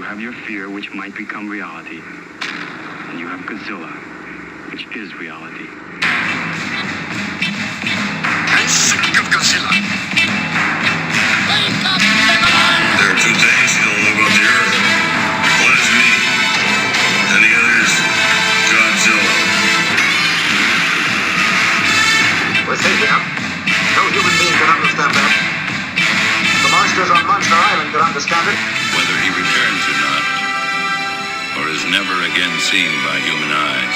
have your fear, which might become reality. And you have Godzilla, which is reality. I'm sick of Godzilla. Wake up, everyone! There are two things you don't know about the Earth. One is me, and the other is Godzilla. We're safe enough. No human being can understand that. The monsters on Monster Island can understand it. Whether he returns or not, or is never again seen by human eyes,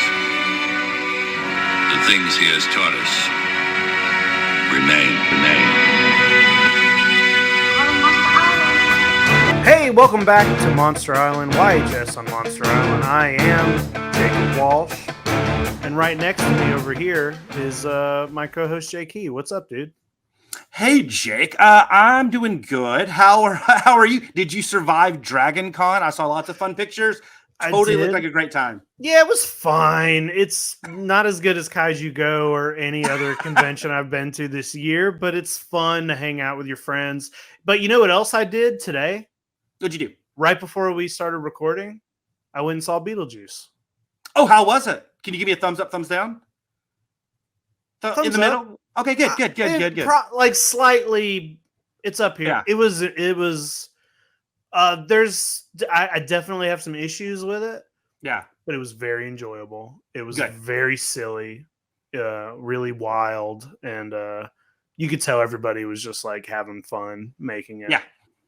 the things he has taught us remain. Hey, welcome back to Monster Island, YHS on Monster Island. I am Jacob Walsh, and right next to me over here is my co-host Jake Key. What's up, dude? Hey, Jake. I'm doing good. How are you? Did you survive Dragon Con? I saw lots of fun pictures. Totally looked like a great time. Yeah, it was fine. It's not as good as Kaiju Go or any other convention I've been to this year, but it's fun to hang out with your friends. But you know what else I did today? What'd you do? Right before we started recording, I went and saw Beetlejuice. Oh, how was it? Can you give me a thumbs up, thumbs down? Thumbs in the up. middle? Okay, good. Like slightly, it's up here. Yeah. It was. I definitely have some issues with it. Yeah, but it was very enjoyable. It was good. Very silly, really wild, and you could tell everybody was just like having fun making it. Yeah,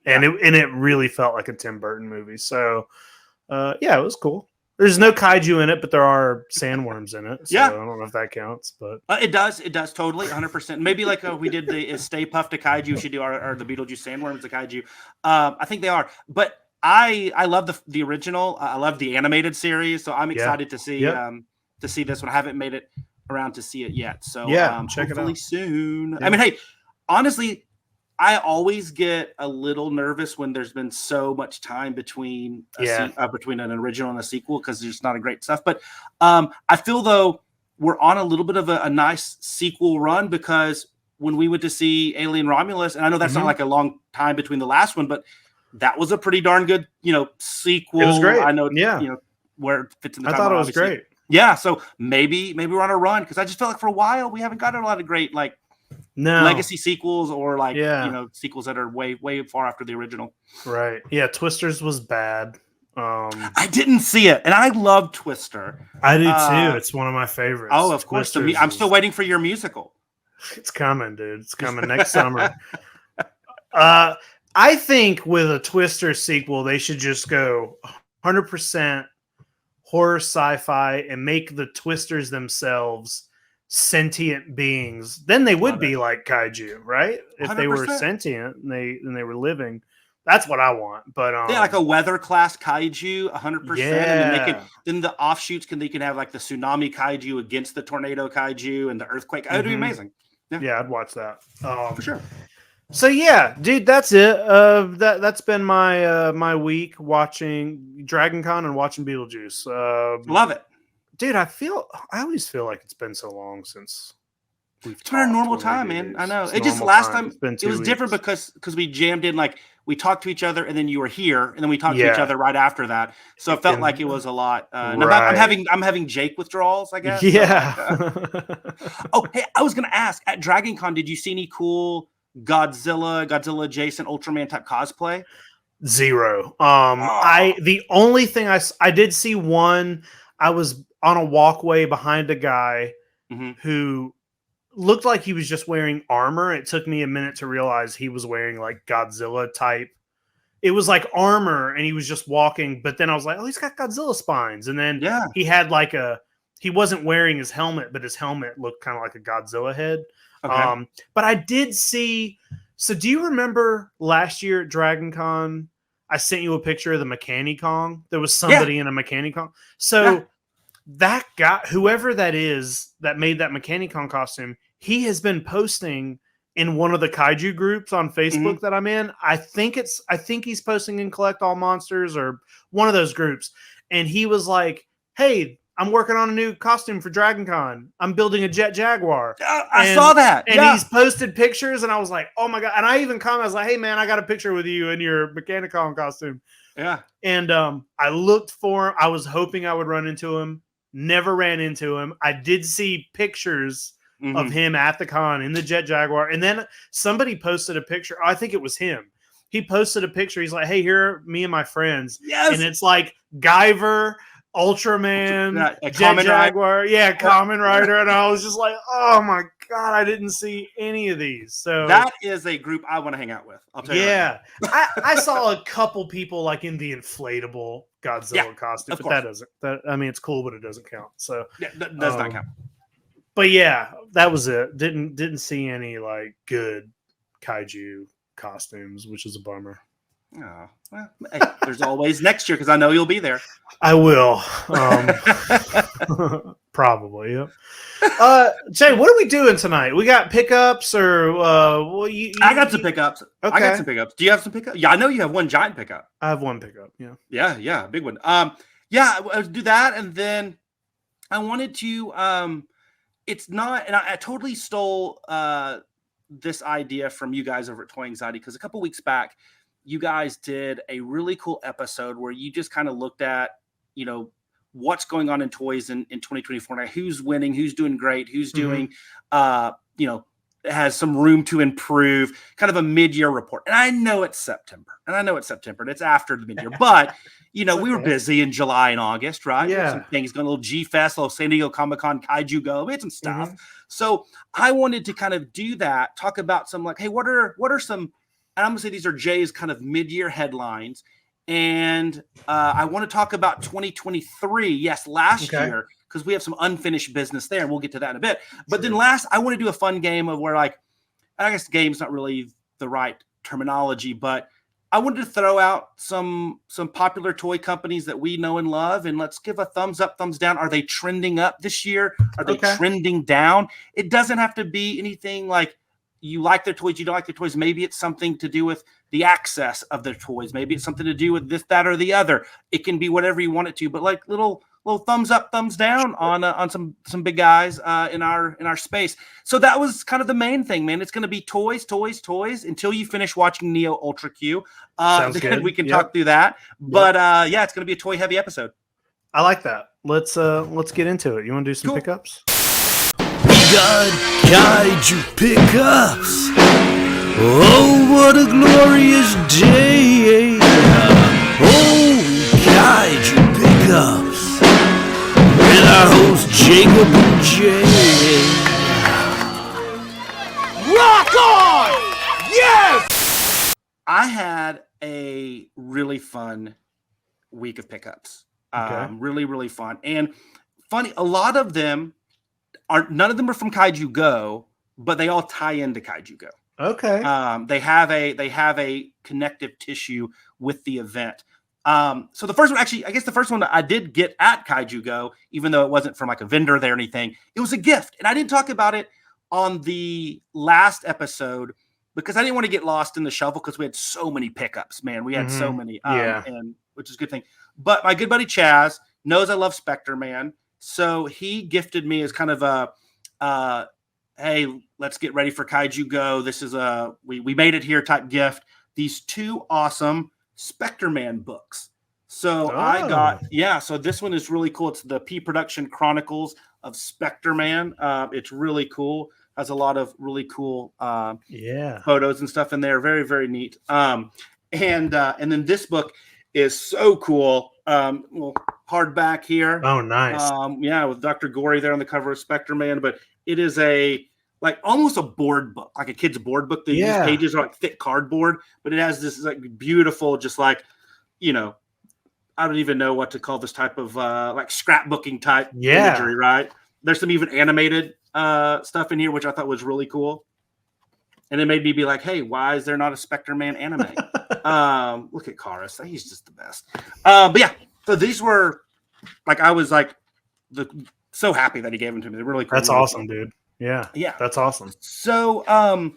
and it really felt like a Tim Burton movie. So, yeah, it was cool. There's no kaiju in it, but there are sandworms in it. So yeah, I don't know if that counts, but it does totally 100%. Maybe like we did the Stay Puft to Kaiju. We should do our the Beetlejuice sandworms to Kaiju. I think they are, but I love the original. I love the animated series, so I'm excited to see this one. I haven't made it around to see it yet, so check it out soon. Yeah. I mean, hey, honestly, I always get a little nervous when there's been so much time between between an original and a sequel because there's not a great stuff. But I feel though we're on a little bit of a nice sequel run because when we went to see Alien Romulus, and I know that's not like a long time between the last one, but that was a pretty darn good, sequel. It was great. I know, where it fits in the I timeline, thought it was obviously. great. Yeah, so maybe we're on a run because I just feel like for a while we haven't gotten a lot of great legacy sequels or sequels that are way far after the original. Right. Yeah, Twisters was bad. I didn't see it, and I love Twister. I do too. It's one of my favorites. Oh, of course. I'm still waiting for your musical. It's coming, dude. It's coming next summer. I think with a Twister sequel, they should just go 100% horror sci-fi and make the Twisters themselves sentient beings. Then they would be like kaiju, right? If 100%. They were sentient and they were living. That's what I want. But like a weather class kaiju, 100%. Yeah. And then the offshoots they can have like the tsunami kaiju against the tornado kaiju and the earthquake. It would be amazing. Yeah, I'd watch that. For sure. So yeah, dude, that's it. That's been my week watching Dragon Con and watching Beetlejuice. Love it. Dude, I always feel like it's been so long since it's been a normal time, man. I know. It just last time it was different because we jammed in we talked to each other and then you were here and then we talked to each other right after that. So it felt like it was a lot. Right. I'm having Jake withdrawals, I guess. Yeah. So hey, I was gonna ask at Dragon Con, did you see any cool Godzilla adjacent Ultraman type cosplay? Zero. The only thing I did see one. I was on a walkway behind a guy who looked like he was just wearing armor. It took me a minute to realize he was wearing like Godzilla type. It was like armor and he was just walking, but then I was like, oh, he's got Godzilla spines. And then he had he wasn't wearing his helmet, but his helmet looked kind of like a Godzilla head. Okay. But I did see, so do you remember last year at Dragon Con, I sent you a picture of the Mechanicon? There was somebody in a Mechanicon. So that guy, whoever that is that made that Mechanicon costume, he has been posting in one of the kaiju groups on Facebook that I'm in. I think he's posting in Collect All Monsters or one of those groups. And he was like, hey, I'm working on a new costume for Dragon Con. I'm building a jet jaguar. I saw that. And he's posted pictures, and I was like, oh my God. And I even commented, I was like, hey man, I got a picture with you in your Mechanicon costume. Yeah. And I looked for him. I was hoping I would run into him. Never ran into him. I did see pictures of him at the con in the jet jaguar. And then somebody posted a picture. I think it was him. He posted a picture. He's like, hey, here are me and my friends. Yes. And it's like Guyver, Ultraman, Jet Jaguar. Yeah, Kamen Rider. And I was just like, oh my God, I didn't see any of these. So that is a group I want to hang out with. I'll tell you. Yeah. I saw a couple people like in the inflatable Godzilla costume, but that doesn't. I mean, it's cool, but it doesn't count. So that does not count. But yeah, that was it. Didn't see any like good kaiju costumes, which is a bummer. Oh, well, hey, there's always next year because I know you'll be there. I will. Probably. Yep. Jay, what are we doing tonight? We got pickups or I got some pickups. Okay. I got some pickups. Do you have some pickups? Yeah, I know you have one giant pickup. I have one pickup. Yeah. Yeah, big one. I'll do that, and then I wanted to. It's not, and I totally stole this idea from you guys over at Toy Anxiety because a couple weeks back, you guys did a really cool episode where you just kind of looked at, what's going on in toys in 2024 now, who's winning, who's doing great, who's doing, has some room to improve, kind of a mid-year report. And I know it's September, and it's after the mid-year, but we were busy in July and August, right? Yeah. Some things going, a little G-Fest, a little San Diego Comic-Con, Kaiju Go, we had some stuff. So I wanted to kind of do that, talk about some hey, what are some, and I'm gonna say these are Jay's kind of mid-year headlines. And I want to talk about 2023. Yes, last year, because we have some unfinished business there, and we'll get to that in a bit. But then I want to do a fun game of where, I guess game's not really the right terminology, but I wanted to throw out some popular toy companies that we know and love, and let's give a thumbs up, thumbs down. Are they trending up this year? Are they trending down? It doesn't have to be anything like you like their toys, you don't like their toys. Maybe it's something to do with the access of their toys. Maybe it's something to do with this, that, or the other. It can be whatever you want it to, but little thumbs up, thumbs down on some big guys in our space. So that was kind of the main thing, man. It's going to be toys until you finish watching Neo Ultra Q. Sounds good. We can talk through that. But it's going to be a toy heavy episode. I like that. Let's get into it. You want to do some pickups? God, Kaiju pickups. Oh, what a glorious day. Oh, Kaiju pickups. With our host Jacob and Jay. Rock on! Yes! I had a really fun week of pickups. Really, really fun. And funny, a lot of them none of them are from Kaiju Go, but they all tie into Kaiju Go. Okay. They have a connective tissue with the event. So the first one, actually, I guess the first one that I did get at Kaiju Go, even though it wasn't from a vendor there or anything, it was a gift. And I didn't talk about it on the last episode because I didn't want to get lost in the shuffle because we had so many pickups, man. We had so many, and which is a good thing. But my good buddy Chaz knows I love Spectre Man. So he gifted me as kind of a, hey, let's get ready for Kaiju Go. This is we made it here type gift. These two awesome Spectre Man books. So I got, so this one is really cool. It's the P Production Chronicles of Spectre Man. It's really cool. Has a lot of really cool photos and stuff in there. Very, very neat. And then this book is so cool. Well, hardback here. Oh, nice. With Dr. Gory there on the cover of Spectre Man, but it is almost a board book, like a kid's board book. These pages are like thick cardboard, but it has this beautiful, just I don't even know what to call this type of scrapbooking type imagery, right? There's some even animated stuff in here, which I thought was really cool. And it made me be like, hey, why is there not a Spectre Man anime? Look at Karis. He's just the best. But yeah, so these were I was so happy that he gave them to me. They're really cool. That's awesome, dude. Yeah. That's awesome. So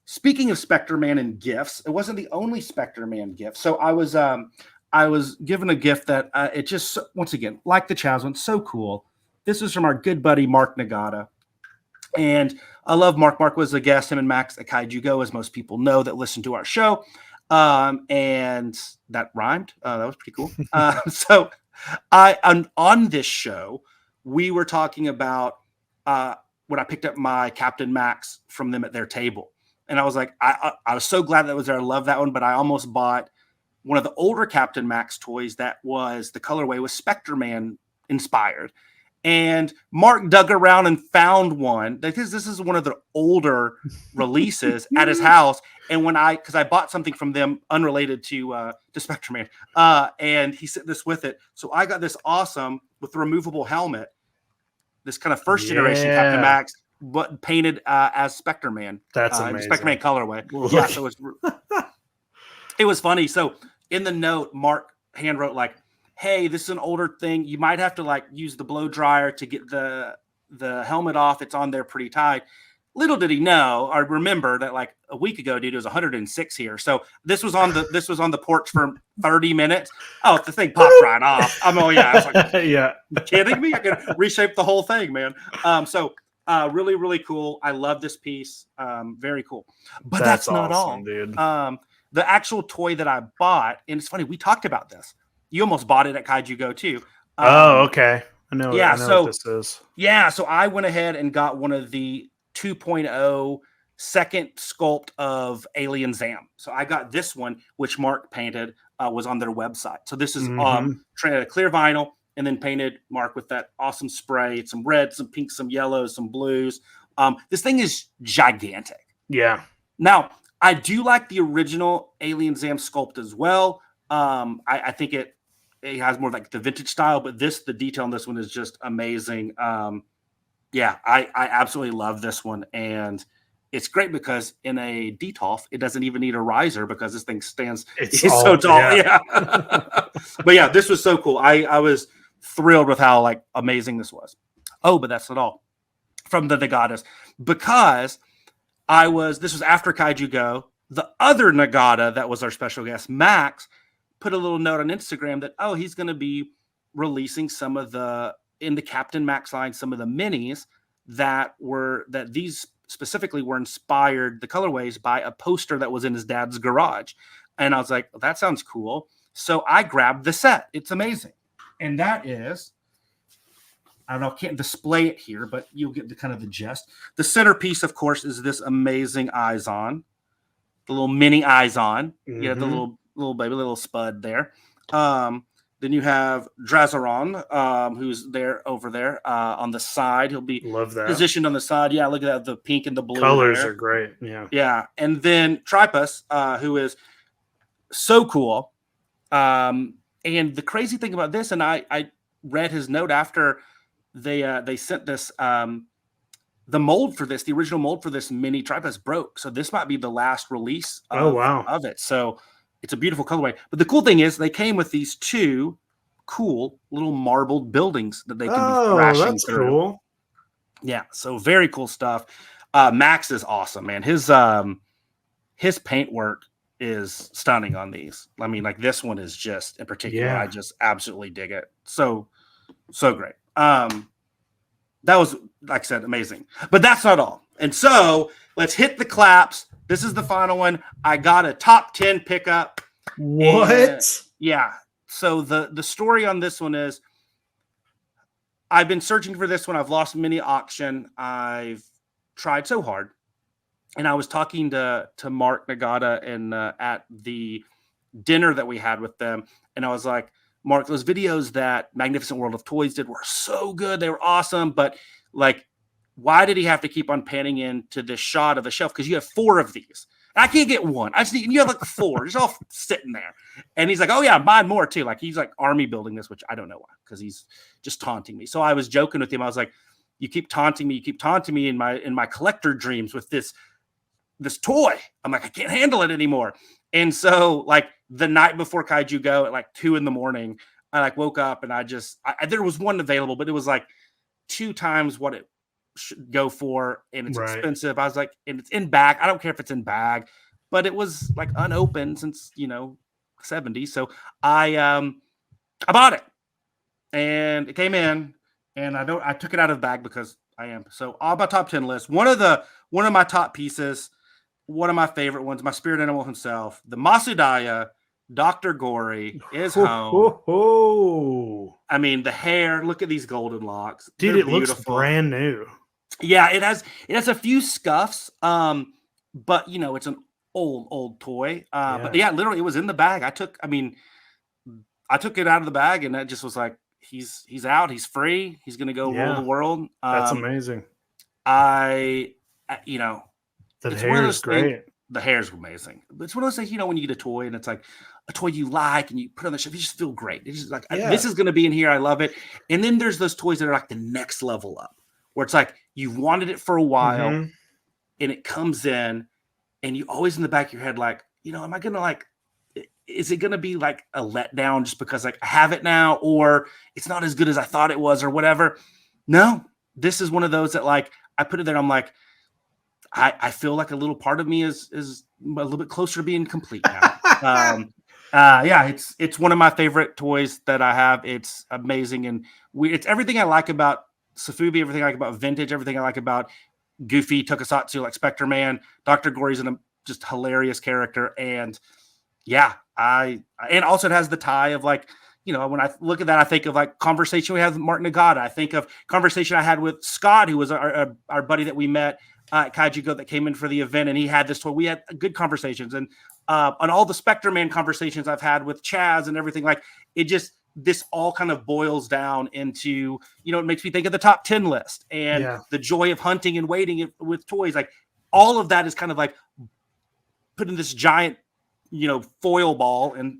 speaking of Spectre Man and gifts, it wasn't the only Spectre Man gift. So I was given a gift that it just, once again, like the Chaz one, so cool. this was from our good buddy Mark Nagata. And I love Mark. Mark was a guest, him and Max at Kaiju Go, as most people know that listen to our show. And that rhymed. That was pretty cool. So on this show, we were talking about when I picked up my Captain Max from them at their table. And I was like, I was so glad that was there. I love that one, but I almost bought one of the older Captain Max toys that was the colorway was Spectre Man inspired. And Mark dug around and found one because this is one of the older releases at his house. And because I bought something from them unrelated to Spectre Man, and he sent this with it. So I got this awesome with the removable helmet, this kind of first generation Captain Max, but painted as Spectre Man. That's amazing. Spectre Man colorway. Yeah, so it was funny. So in the note, Mark hand wrote like, "Hey, this is an older thing. You might have to like use the blow dryer to get the helmet off. It's on there pretty tight." Little did he know or remember that like a week ago, dude, it was 106 here. So this was on the porch for 30 minutes. Oh, the thing popped right off. I was like, yeah. You kidding me? I can reshape the whole thing, man. So really, really cool. I love this piece. Very cool. But that's not awesome, all, dude. The actual toy that I bought, and it's funny, we talked about this. You almost bought it at Kaiju Go too. Okay. I know. Yeah. I know what this is. Yeah. So I went ahead and got one of the 2.0 second sculpt of Alien Zam. So I got this one, which Mark painted, was on their website. So this is clear vinyl and then painted Mark with that awesome spray, some red, some pink, some yellows, some blues. This thing is gigantic. Yeah. Now, I do like the original Alien Zam sculpt as well. I think it has more like the vintage style, but the detail on this one is just amazing. Yeah, I absolutely love this one. And it's great because in a DTOF, it doesn't even need a riser because this thing stands it's so tall. Yeah. But yeah, this was so cool. I was thrilled with how like amazing this was. Oh, but that's not all from the Nagatas, because this was after Kaiju Go. The other Nagata that was our special guest, Max, put a little note on Instagram that, he's going to be releasing some of in the Captain Max line, some of the minis that these specifically were inspired, the colorways, by a poster that was in his dad's garage. And I was like, well, that sounds cool. So I grabbed the set. It's amazing. And that is, I don't know, I can't display it here, but you'll get the kind of the gist. The centerpiece, of course, is this amazing Izon, the little mini Izon. Mm-hmm. Yeah, the little baby, little spud there. Then you have Drazaron, who's over there on the side. He'll be positioned on the side. Yeah, look at that. The pink and the blue. Colors are great. Yeah. Yeah. And then Tripus, who is so cool. And the crazy thing about this, and I read his note after they sent this, the mold for this, the original mold for this mini Tripus broke. So this might be the last release of it. So it's a beautiful colorway. But the cool thing is they came with these two cool little marbled buildings that they can be thrashing through. Cool. Yeah, so very cool stuff. Max is awesome, man. His paint work is stunning on these. I mean, like this one is just in particular, I just absolutely dig it. So great. That was, like I said, amazing. But that's not all. And so let's hit the claps. This is the final one. I got a top 10 pickup. What? Yeah. So the story on this one is I've been searching for this one. I've lost many auction. I've tried so hard. And I was talking to Mark Nagata and at the dinner that we had with them. And I was like, Mark, those videos that Magnificent World of Toys did were so good. They were awesome. But like, why did he have to keep on panning into this shot of a shelf? Because you have 4 of these. And I can't get one. I just need, and you have like 4. Just all sitting there. And he's like, oh yeah, buy more too. Like he's like army building this, which I don't know why, because he's just taunting me. So I was joking with him. I was like, you keep taunting me in my collector dreams with this toy. I'm like, I can't handle it anymore. And so like the night before Kaiju Go at like 2 a.m, I like woke up and I there was one available, but it was like 2 times what it should go for, and it's expensive. I was like, and it's in bag. I don't care if it's in bag, but it was like unopened since 70. So I bought it, and it came in, and I took it out of the bag because I am. So on my top 10 list, one of my top pieces, one of my favorite ones, my spirit animal himself, the Masudaya, Dr. Gory is home. I mean, the hair, look at these golden locks. Dude, They're it looks brand new. Yeah, it has a few scuffs. But it's an old toy. But yeah, literally it was in the bag. I took it out of the bag and that just was like, he's out, he's free, he's gonna go rule the world. That's amazing. The hair is great. The hair's amazing. It's one of those things, when you get a toy and it's like a toy you like and you put it on the shelf, you just feel great. It's just like, this is going to be in here. I love it. And then there's those toys that are like the next level up where it's like, you've wanted it for a while and it comes in and you always in the back of your head, like, am I going to is it going to be like a letdown just because like I have it now, or it's not as good as I thought it was or whatever? No, this is one of those that like, I put it there. I'm like, I feel like a little part of me is a little bit closer to being complete now. It's one of my favorite toys that I have. It's amazing. And it's everything I like about Safubi, everything I like about vintage, everything I like about Goofy, Tokusatsu, like Spectre Man. Dr. Gory's a just hilarious character. And and also it has the tie of like, when I look at that, I think of like conversation we had with Martin Nagata. I think of conversation I had with Scott, who was our buddy that we met at Kaiju Go that came in for the event, and he had this toy. We had good conversations, and on all the Spectre Man conversations I've had with Chaz and everything, like this all kind of boils down into, it makes me think of the top 10 list and the joy of hunting and waiting with toys. Like all of that is kind of like put in this giant, foil ball, and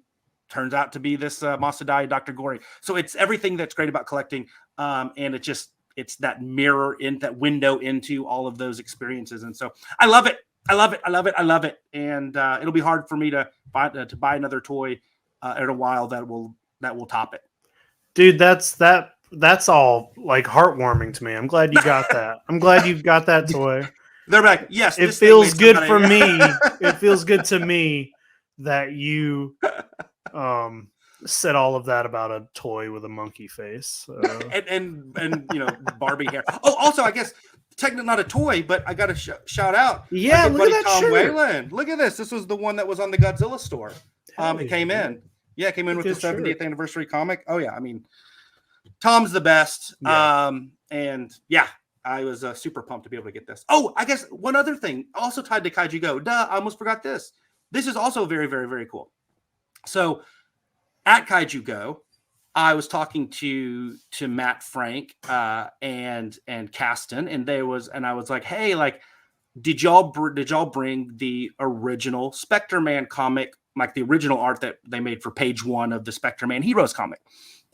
turns out to be this Masudai Dr. Gory. So it's everything that's great about collecting. And it's that mirror in that window into all of those experiences. And so I love it. I love it. And it'll be hard for me to buy another toy in a while that will top it. Dude, that's all like heartwarming to me. I'm glad you got that. I'm glad you've got that toy. They're like, yes, it feels good for me. It feels good to me that you said all of that about a toy with a monkey face and Barbie hair. Oh, also, I guess technically not a toy, but I got to shout out. Yeah, look at that Tom shirt. Whalen. Look at this. This was the one that was on the Godzilla store. It came in. Yeah, it came in with the 70th anniversary comic. Oh yeah, I mean, Tom's the best. Yeah. And yeah, I was super pumped to be able to get this. Oh, I guess one other thing also tied to Kaiju Go. I almost forgot this. This is also very, very, very cool. So at Kaiju Go, I was talking to Matt Frank and Caston, and I was like, hey, like, did y'all bring the original Spectre Man comic, like the original art that they made for page 1 of the Spectre Man Heroes comic?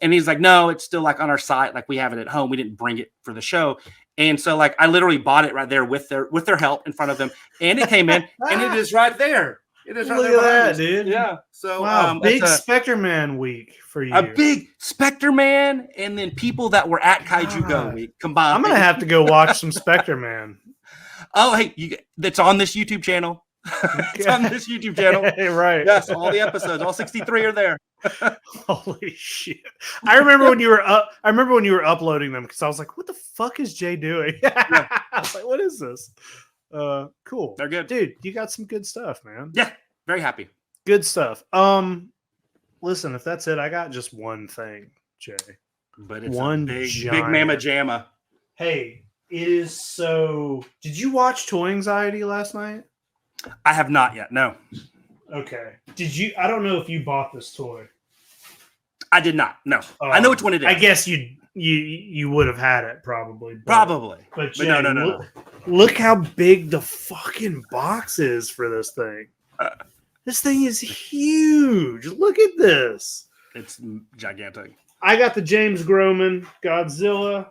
And he's like, no, it's still like on our site, like we have it at home. We didn't bring it for the show. And so like I literally bought it right there with their help in front of them, and it came in, and it is right there. It is right there. Look at that, dude. Yeah. So wow, big Spectre Man week for you. A big Spectre Man, and then people that were at Kaiju Go week combined. I'm gonna have to go watch some Spectre Man. Oh, hey, that's on this YouTube channel. It's on this YouTube channel. Right. Yes, all the episodes, all 63 are there. Holy shit. I remember when you were uploading them, because I was like, what the fuck is Jay doing? I was like, what is this? Cool. They're good. Dude, you got some good stuff, man. Yeah, very happy. Good stuff. Listen, if that's it, I got just one thing, Jay. But it's one big mamma jamma. Hey, it is so. Did you watch Toy Anxiety last night? I have not yet. No. Okay. Did you? I don't know if you bought this toy. I did not. No. I know which one it is. I guess you would have had it probably. But Jay, no. Look how big the fucking box is for this thing. This thing is huge. Look at this. It's gigantic. I got the James Groman Godzilla.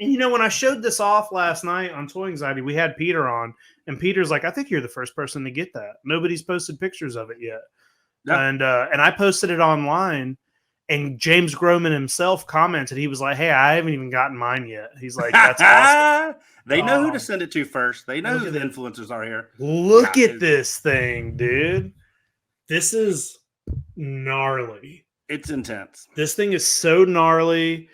And when I showed this off last night on Toy Anxiety, we had Peter on, and Peter's like, I think you're the first person to get that. Nobody's posted pictures of it yet. Yeah. And I posted it online, and James Groman himself commented. He was like, hey, I haven't even gotten mine yet. He's like, that's awesome. They know who to send it to first. They know who the influencers are here. Look at this thing, dude. This is gnarly. It's intense. This thing is so gnarly.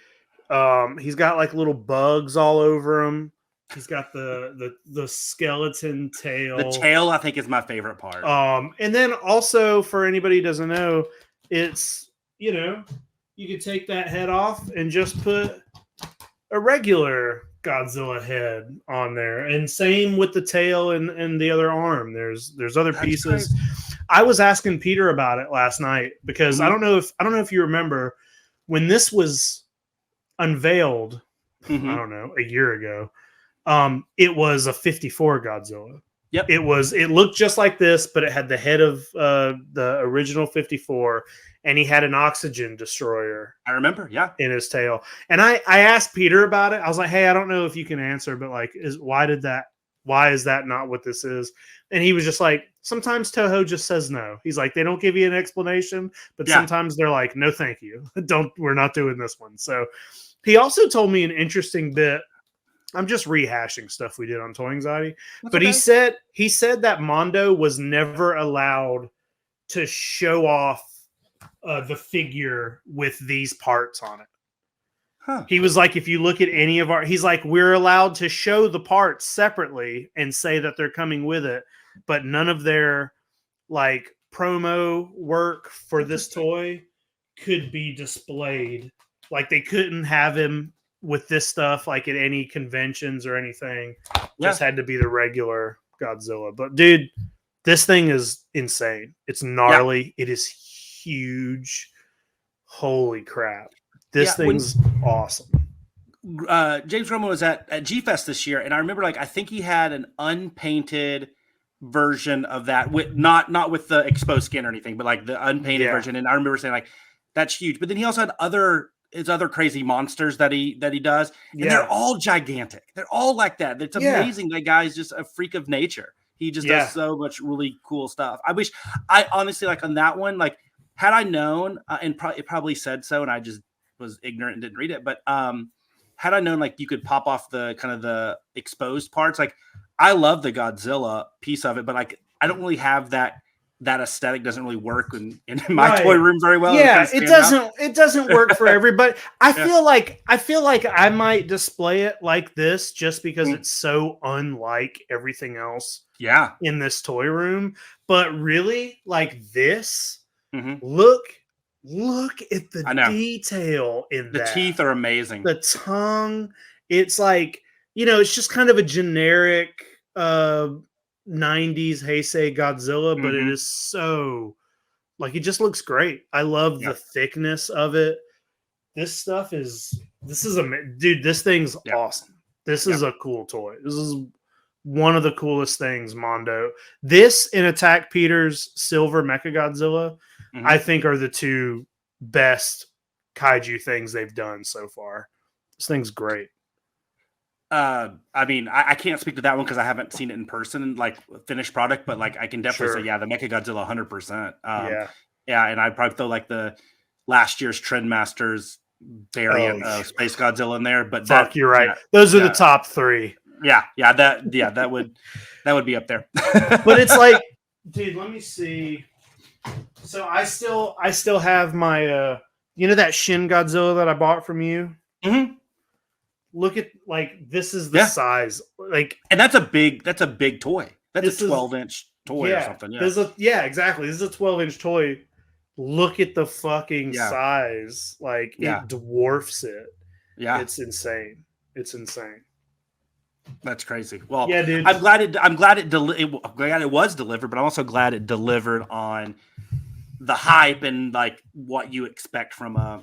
He's got like little bugs all over him. He's got the skeleton tail. The tail, I think, is my favorite part. And then also for anybody who doesn't know, it's, you know, you could take that head off and just put a regular Godzilla head on there, and same with the tail and the other arm. There's other pieces. Crazy. I was asking Peter about it last night because I don't know if you remember when this was unveiled. I don't know, a year ago. It was a 54 Godzilla. Yep. It looked just like this, but it had the head of the original 54, and he had an oxygen destroyer. I remember, yeah, in his tail. And I asked Peter about it. I was like, hey, I don't know if you can answer, but like, why is that not what this is? And he was just like, sometimes Toho just says no. He's like, they don't give you an explanation, but sometimes they're like, no, thank you. We're not doing this one. So he also told me an interesting bit. I'm just rehashing stuff we did on Toy Anxiety. But okay. he said that Mondo was never allowed to show off the figure with these parts on it. Huh. He was like, if you look at any of he's like, we're allowed to show the parts separately and say that they're coming with it, but none of their like promo work for this toy could be displayed. Like they couldn't have him with this stuff like at any conventions or anything. Just had to be the regular Godzilla. But dude, this thing is insane. It's gnarly. It is huge. Holy crap. This thing's awesome. James Roman was at G-Fest this year, and I remember I think he had an unpainted version of that with not with the exposed skin or anything, but like the unpainted version. And I remember saying that's huge. But then he also had other crazy monsters that he does, and they're all gigantic. They're all like that. It's amazing. That guy's just a freak of nature. He just does so much really cool stuff. I honestly on that one, had I known, and it probably said so, and I just was ignorant and didn't read it. But had I known you could pop off the kind of the exposed parts, I love the Godzilla piece of it, but I don't really have that aesthetic. Doesn't really work in my toy room very well. Yeah, it doesn't work for everybody. I feel like I might display it like this just because it's so unlike everything else. Yeah, in this toy room, but really this. Look at the detail in the that. Teeth are amazing. The tongue, it's it's just kind of a generic 90s Heisei Godzilla, but it is so it just looks great. I love the thickness of it. This is dude, this thing's awesome. This is a cool toy. This is one of the coolest things, Mondo. This and Attack Peter's Silver Mechagodzilla, I think, are the two best kaiju things they've done so far. This thing's great. I can't speak to that one because I haven't seen it in person, finished product, but I can definitely say, the Mechagodzilla 100%. And I'd probably throw the last year's Trendmasters variant of Space Godzilla in there. But you're right. Those are the top three. That would be up there. But it's dude, let me see. So I still have my that Shin Godzilla that I bought from you. Look at this is the size, and that's a big toy. That's a 12-inch toy or something. Exactly. This is a 12-inch toy. Look at the fucking size. It dwarfs it. Yeah, it's insane. That's crazy. Well, dude. I'm glad it was delivered, but I'm also glad it delivered on the hype and what you expect from an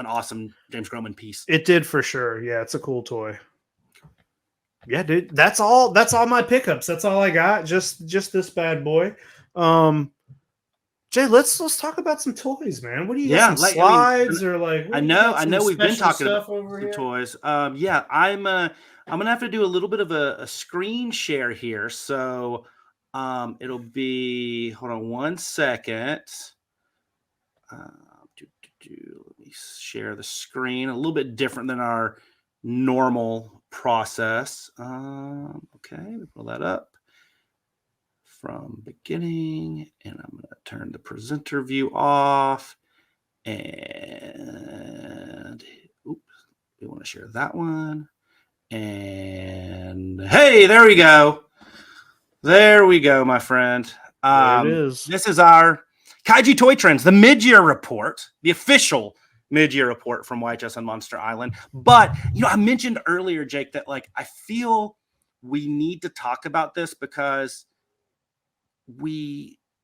awesome James Groman piece. It did for sure. Yeah, it's a cool toy. Yeah, dude. That's all my pickups. That's all I got. Just this bad boy. Jay, let's talk about some toys, man. What do you got? Some slides I know we've been talking about some toys. I'm gonna have to do a little bit of a screen share here. So it'll be, hold on one second. Let me share the screen. A little bit different than our normal process. Okay, let me pull that up from beginning, and I'm going to turn the presenter view off. And we want to share that one. And hey, there we go. There we go, my friend. There it is. This is our Kaiju Toy Trends, the mid-year report, the official mid-year report from YHS on Monster Island. But, I mentioned earlier, Jake, that like I feel we need to talk about this because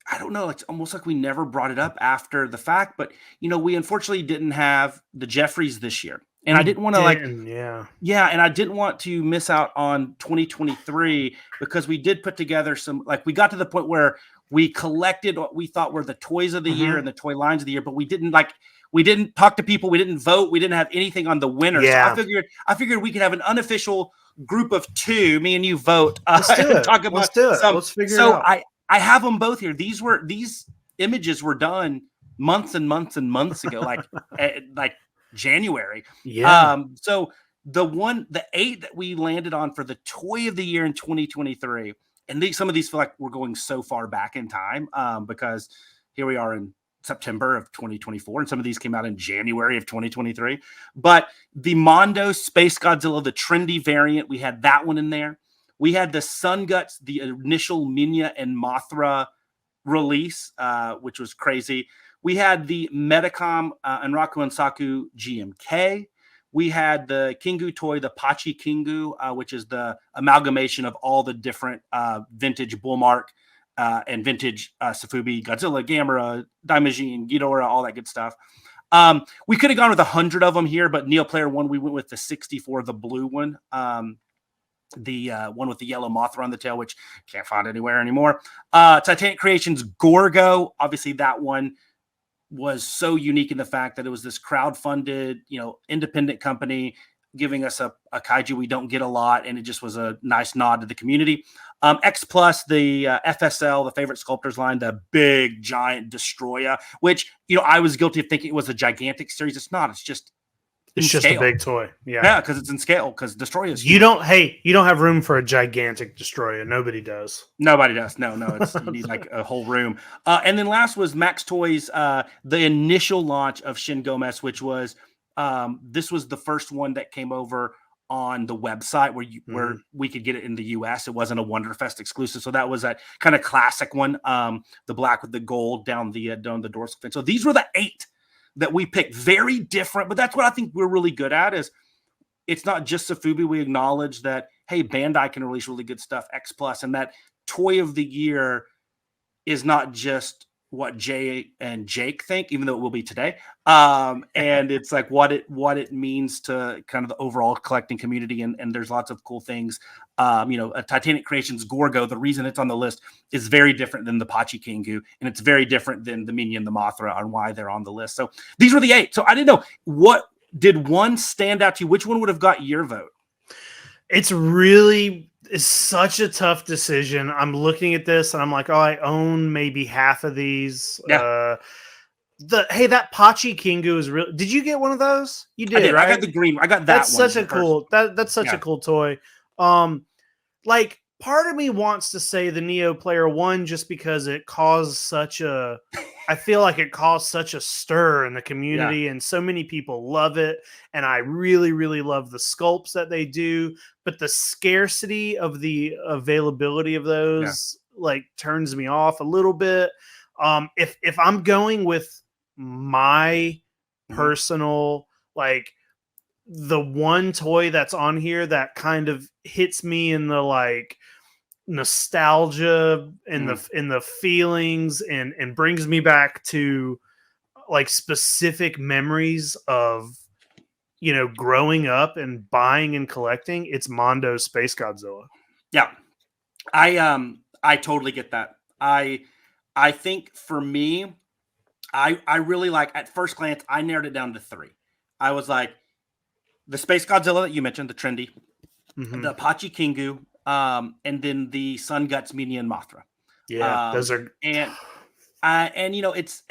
I don't know, it's almost like we never brought it up after the fact, but we unfortunately didn't have the Jeffries this year. And I didn't want to and I didn't want to miss out on 2023 because we did put together some, we got to the point where we collected what we thought were the toys of the year and the toy lines of the year, but we didn't talk to people, we didn't vote, we didn't have anything on the winners. Yeah. So I figured we could have an unofficial group of 2, me and you vote. Let's do it. Talk about Let's do it. Let's figure it out. I have them both here. These images were done months and months and months ago, like January. Yeah. So the 8 that we landed on for the toy of the year in 2023, and some of these feel like we're going so far back in time, because here we are in September of 2024, and some of these came out in January of 2023. But the Mondo Space Godzilla, the trendy variant, we had that one in there. We had the Sun Guts, the initial Minya and Mothra release, which was crazy. We had the Metacom and Raku and Saku GMK. We had the Kingu toy, the Pachi Kingu, which is the amalgamation of all the different vintage Bullmark and vintage Safubi, Godzilla, Gamera, Daimajin, Ghidorah, all that good stuff. We could have gone with 100 of them here, but Neo Player 1, we went with the 64, the blue one. The one with the yellow Mothra on the tail, which can't find anywhere anymore. Titanic Creations Gorgo, obviously that one was so unique in the fact that it was this crowd-funded, independent company giving us a kaiju we don't get a lot, and it just was a nice nod to the community. X Plus, the FSL, the favorite sculptors line, the big giant Destroyer, which I was guilty of thinking it was a gigantic series. It's not. It's just a big toy. Yeah, because it's in scale. Because Destroyer is you don't have room for a gigantic Destroyer. Nobody does. Nobody does. No. You need like a whole room. And then last was Max Toys, the initial launch of Shin Gomez, which was this was the first one that came over on the website where we could get it in the US. It wasn't a Wonderfest exclusive, so that was that kind of classic one. The black with the gold down the dorsal fin. So these were the 8 that we picked. Very different, but that's what I think we're really good at. Is it's not just Safubi. We acknowledge that, hey, Bandai can release really good stuff, X Plus, and that toy of the year is not just what Jay and Jake think, even though it will be today. And it's like what it means to kind of the overall collecting community. And there's lots of cool things. A Titanic Creations Gorgo, the reason it's on the list is very different than the Pachi Kingu, and it's very different than the Minya and the Mothra on why they're on the list. So these were the 8. So I didn't know, what did one stand out to you? Which one would have got your vote? It's such a tough decision. I'm looking at this and I'm like, I own maybe half of these. Yeah. That Pachi Kingu is real. Did you get one of those? You did, right? I got the green. I got that. That's such a cool. That's such a cool toy. Part of me wants to say the Neo Player 1 just because it caused such a. I feel like it caused such a stir in the community, and so many people love it. And I really, really love the sculpts that they do. But the scarcity of the availability of those turns me off a little bit. If I'm going with my personal the one toy that's on here that kind of hits me in the nostalgia and the feelings and brings me back to specific memories of growing up and buying and collecting, it's Mondo Space Godzilla. Yeah. I totally get that. I think for me, I really at first glance, I narrowed it down to 3. I was like the Space Godzilla that you mentioned, the trendy, the Pachi Kingu, and then the Sun Guts Minya and Mothra. Yeah, those are and it's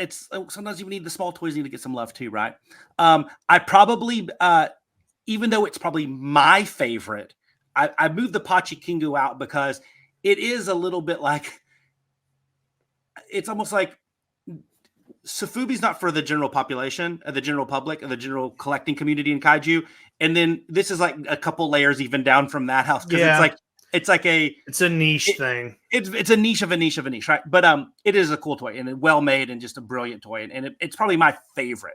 sometimes you need the small toys need to get some love too, right? I probably even though it's probably my favorite, I moved the Pachi Kingu out because it is a little bit it's almost like Sofubi's not for the general population, the general public, the general collecting community in kaiju. And then this is like a couple layers even down from that house because it's a niche thing. It's a niche of a niche of a niche, right? But it is a cool toy and well made and just a brilliant toy, and it's probably my favorite.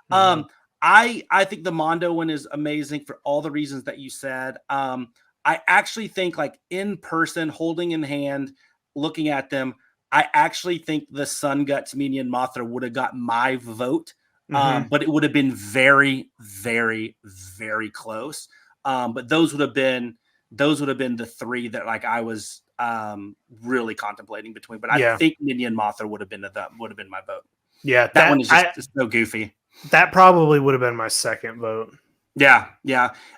I think the Mondo one is amazing for all the reasons that you said. I actually think like in person, holding in hand, looking at them, I actually think the Sun Guts Minion Mothra would have got my vote, but it would have been very, very, very close. But those would have been the three that like I was really contemplating between. But I think Minion Mothra would have been my vote. Yeah, that one is just so goofy. That probably would have been my second vote. Yeah.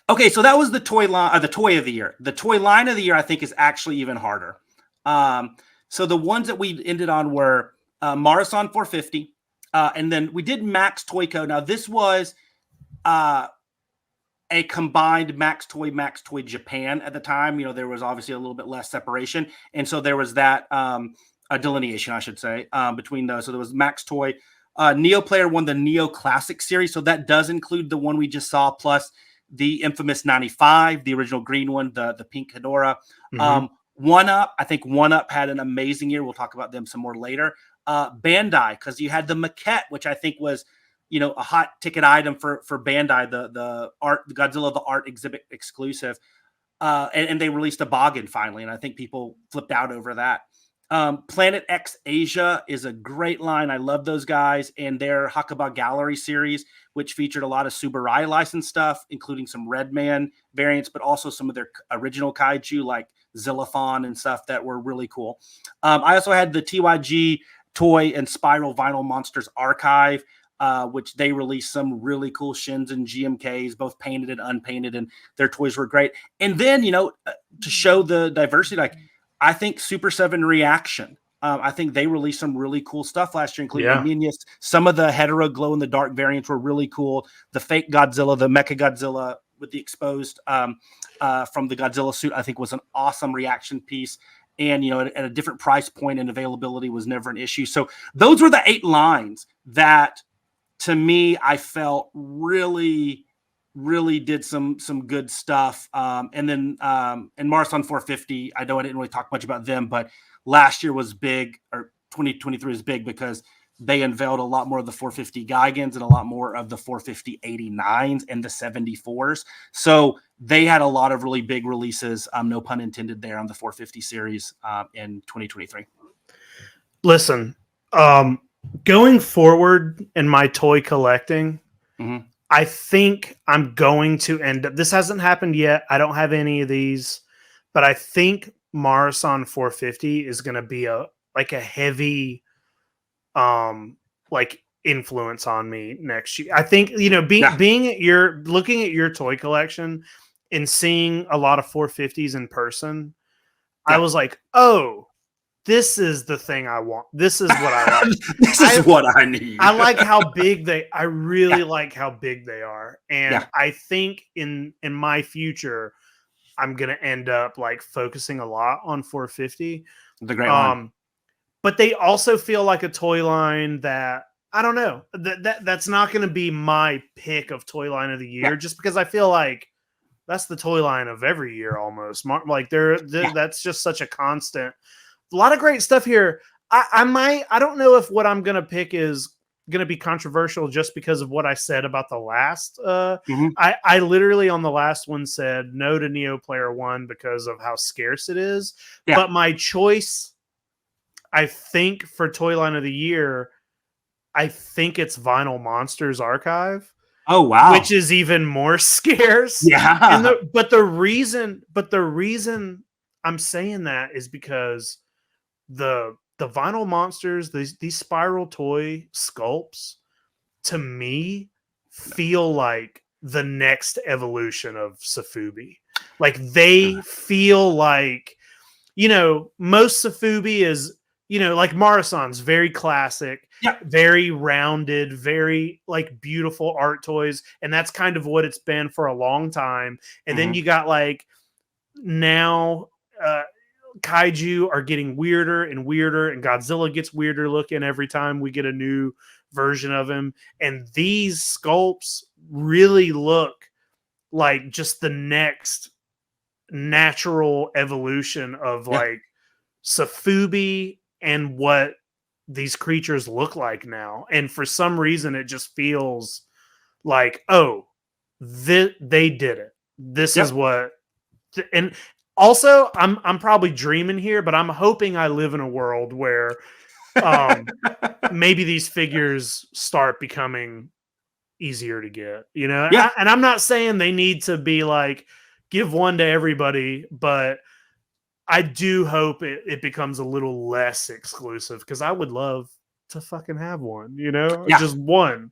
Okay, so that was the toy line, the toy of the year. The toy line of the year, I think, is actually even harder. So the ones that we ended on were Marusan 450, and then we did Max Toyco. Now this was a combined Max Toy Japan at the time. You know, there was obviously a little bit less separation, and so there was that a delineation, I should say, between those. So there was Max Toy. Neo Player won the Neo Classic series, so that does include the one we just saw, plus the infamous 95, the original green one, the pink Hedora. One Up, I think One Up had an amazing year. We'll talk about them some more later. Bandai, because you had the maquette, which I think was, you know, a hot ticket item for Bandai, the Godzilla the art exhibit exclusive, and they released a Boggin finally, and I think people flipped out over that. Planet X Asia is a great line. I love those guys and their Hakuba Gallery series, which featured a lot of Subarai licensed stuff, including some Redman variants, but also some of their original kaiju like Zillathon and stuff that were really cool. I also had the TYG Toy and Spiral Vinyl Monsters Archive, which they released some really cool Shins and GMKs, both painted and unpainted, and their toys were great. And then, you know, to show the diversity, like I think Super 7 Reaction, I think they released some really cool stuff last year, including Minions. Some of the hetero glow in the dark variants were really cool. The fake Godzilla, the Mecha Godzilla with the exposed from the Godzilla suit, I think was an awesome reaction piece. And, you know, at a different price point and availability was never an issue. So those were the 8 lines that, to me, I felt really did some good stuff. And then in Marusan 450, I know I didn't really talk much about them, but last year was big, or 2023 was big because they unveiled a lot more of the 450 Gigands and a lot more of the 450 89s and the 74s. So they had a lot of really big releases, no pun intended there, on the 450 series in 2023. Listen, going forward in my toy collecting, I think I'm going to end up, this hasn't happened yet, I don't have any of these, but I think Marusan 450 is going to be a heavy influence on me next year. I think, you know, looking at your toy collection and seeing a lot of 450s in person, I was like, oh, this is the thing I want. This is what I like. This is what I need. I like how big I really like how big they are. And I think in my future, I'm going to end up like focusing a lot on 450. The great line. But they also feel like a toy line that, I don't know, that's not going to be my pick of toy line of the year, just because I feel like that's the toy line of every year almost. Like that's just such a constant. A lot of great stuff here. I don't know if what I'm going to pick is going to be controversial just because of what I said about the last. I literally on the last one said no to Neo Player 1 because of how scarce it is. Yeah. But my choice, I think, for Toy Line of the Year, I think it's Vinyl Monsters Archive. Oh, wow. Which is even more scarce. Yeah. But the reason I'm saying that is because the Vinyl Monsters, these spiral toy sculpts, to me, feel like the next evolution of Sofubi. Like they feel like, you know, most Sofubi is, you know, like Marusan's very classic, very rounded, very like beautiful art toys. And that's kind of what it's been for a long time. And then you got like now kaiju are getting weirder and weirder, and Godzilla gets weirder looking every time we get a new version of him. And these sculpts really look like just the next natural evolution of like Safubi and what these creatures look like now. And for some reason, it just feels like, oh, they did it. This is what. And also, I'm probably dreaming here, but I'm hoping I live in a world where maybe these figures start becoming easier to get, you know? Yeah. And I'm not saying they need to be like, give one to everybody, but I do hope it becomes a little less exclusive, because I would love to fucking have one, you know? Yeah. Just one.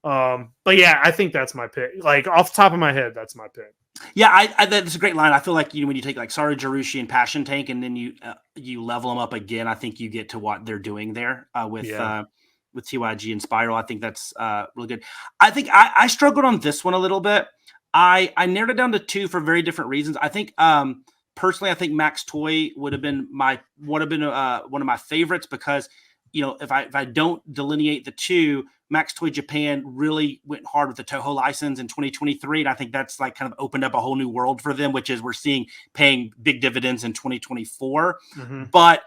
But yeah, I think that's my pick. Like, off the top of my head, that's my pick. Yeah, that's a great line. I feel like when you take like Sarujirushi and Passion Tank, and then you level them up again, I think you get to what they're doing there with TYG and Spiral. I think that's really good. I think I struggled on this one a little bit. I narrowed it down to 2 for very different reasons. I think personally, I think Max Toy would have been one of my favorites, because if I don't delineate the 2, Max Toy Japan really went hard with the Toho license in 2023. And I think that's like kind of opened up a whole new world for them, which is we're seeing paying big dividends in 2024. Mm-hmm. But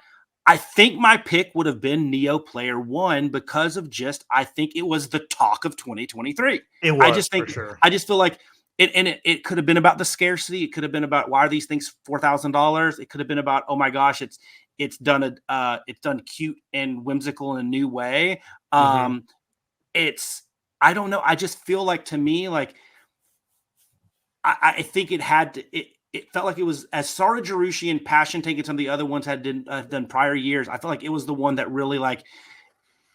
I think my pick would have been Neo Player One, because of I think it was the talk of 2023. It was, for sure. I just feel like it could have been about the scarcity. It could have been about, why are these things $4,000? It could have been about, oh my gosh, it's done cute and whimsical in a new way. Mm-hmm. I don't know. I just feel like, to me, like I think it had to. It felt like it was, as Sarujirushi and Passion Tank and some of the other ones had done prior years. I felt like it was the one that really, like,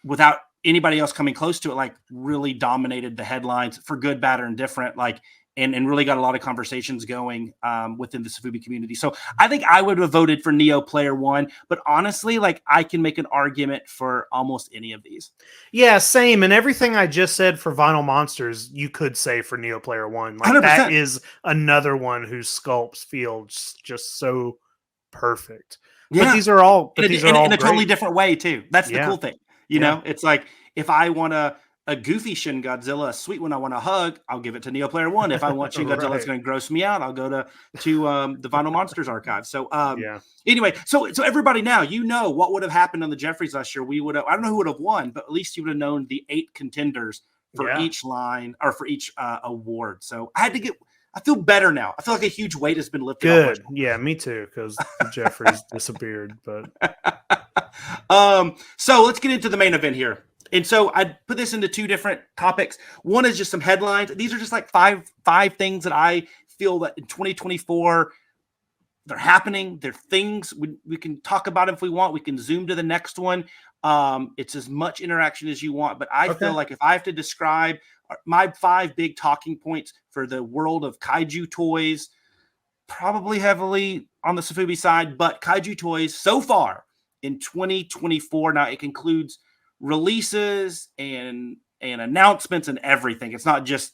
without anybody else coming close to it, like, really dominated the headlines for good, bad, or indifferent. Like, and really got a lot of conversations going within the Safubi community. So I think I would have voted for Neo Player One, but honestly, like, I can make an argument for almost any of these. Yeah, same. And everything I just said for Vinyl Monsters, you could say for Neo Player One. Like, 100%. That is another one whose sculpts feel just so perfect. Yeah. But these are all in a totally different way too. That's the cool thing. You know, it's like, if I want a goofy Shin Godzilla, a sweet one I want to hug, I'll give it to Neo Player One. If I want Shin Godzilla that's going to gross me out, I'll go to the Vinyl Monsters archive. So anyway, so everybody now, what would have happened on the Jeffries last year. We would have, I don't know who would have won, but at least you would have known the 8 contenders for each line, or for each award. So I feel better now. I feel like a huge weight has been lifted. Good. Yeah, me too, because the Jeffries disappeared. But so let's get into the main event here. And so I put this into 2 different topics. One is just some headlines. These are just like five things that I feel that in 2024, they're happening. They're things we can talk about if we want. We can zoom to the next one. It's as much interaction as you want. But I feel like if I have to describe my 5 big talking points for the world of Kaiju Toys, probably heavily on the Safubi side, but Kaiju Toys so far in 2024. Now it concludes releases and announcements and everything. It's not just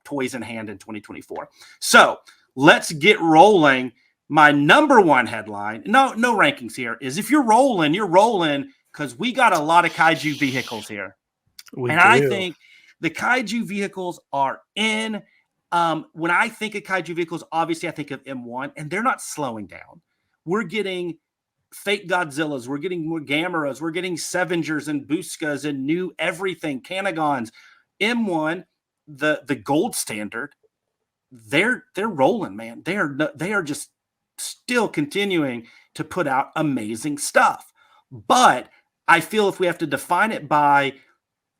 toys in hand in 2024. So let's get rolling. My number 1 headline, no rankings here, is if you're rolling because we got a lot of kaiju vehicles here. I think the kaiju vehicles are in. When I think of kaiju vehicles, obviously I think of M1, and they're not slowing down. We're getting fake Godzillas, we're getting more Gameras, we're getting Sevengers and Buskas and new everything, Kanagons. M1, the gold standard, they're rolling, man. They are just still continuing to put out amazing stuff. But I feel if we have to define it by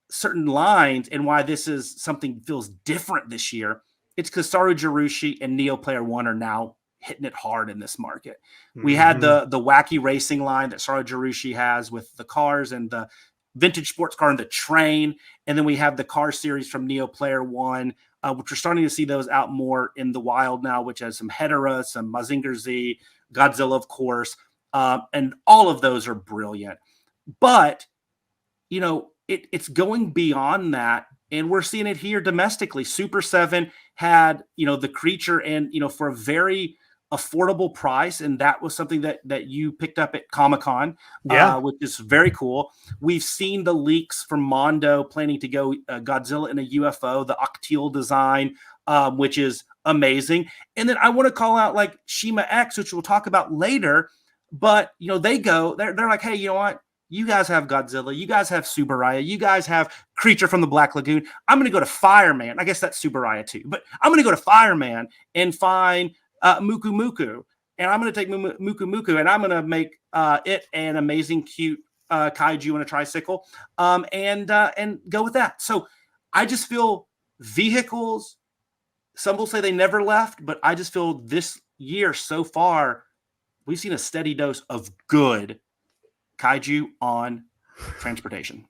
certain lines and why this is something feels different this year, it's because Sarujirushi and Neo Player One are now hitting it hard in this market. We had the wacky racing line that Sarujirushi has with the cars and the vintage sports car and the train. And then we have the car series from Neo Player One, which we're starting to see those out more in the wild now, which has some Hedorah, some Mazinger Z, Godzilla, of course. And all of those are brilliant. But, it's going beyond that. And we're seeing it here domestically. Super 7 had, the creature, and, for a very affordable price, and that was something that you picked up at Comic-Con, which is very cool. We've seen the leaks from Mondo planning to go Godzilla in a UFO, the Octeal design, which is amazing. And then I want to call out like Shima X, which we'll talk about later. But they're like, hey, you know what? You guys have Godzilla. You guys have Subaraya. You guys have Creature from the Black Lagoon. I'm going to go to Fireman. I guess that's Subaraya too. But I'm going to go to Fireman and find Muku Muku. And I'm going to take Muku Muku and I'm going to make it an amazing, cute kaiju on a tricycle and go with that. So I just feel vehicles, some will say they never left, but I just feel this year so far, we've seen a steady dose of good kaiju on transportation.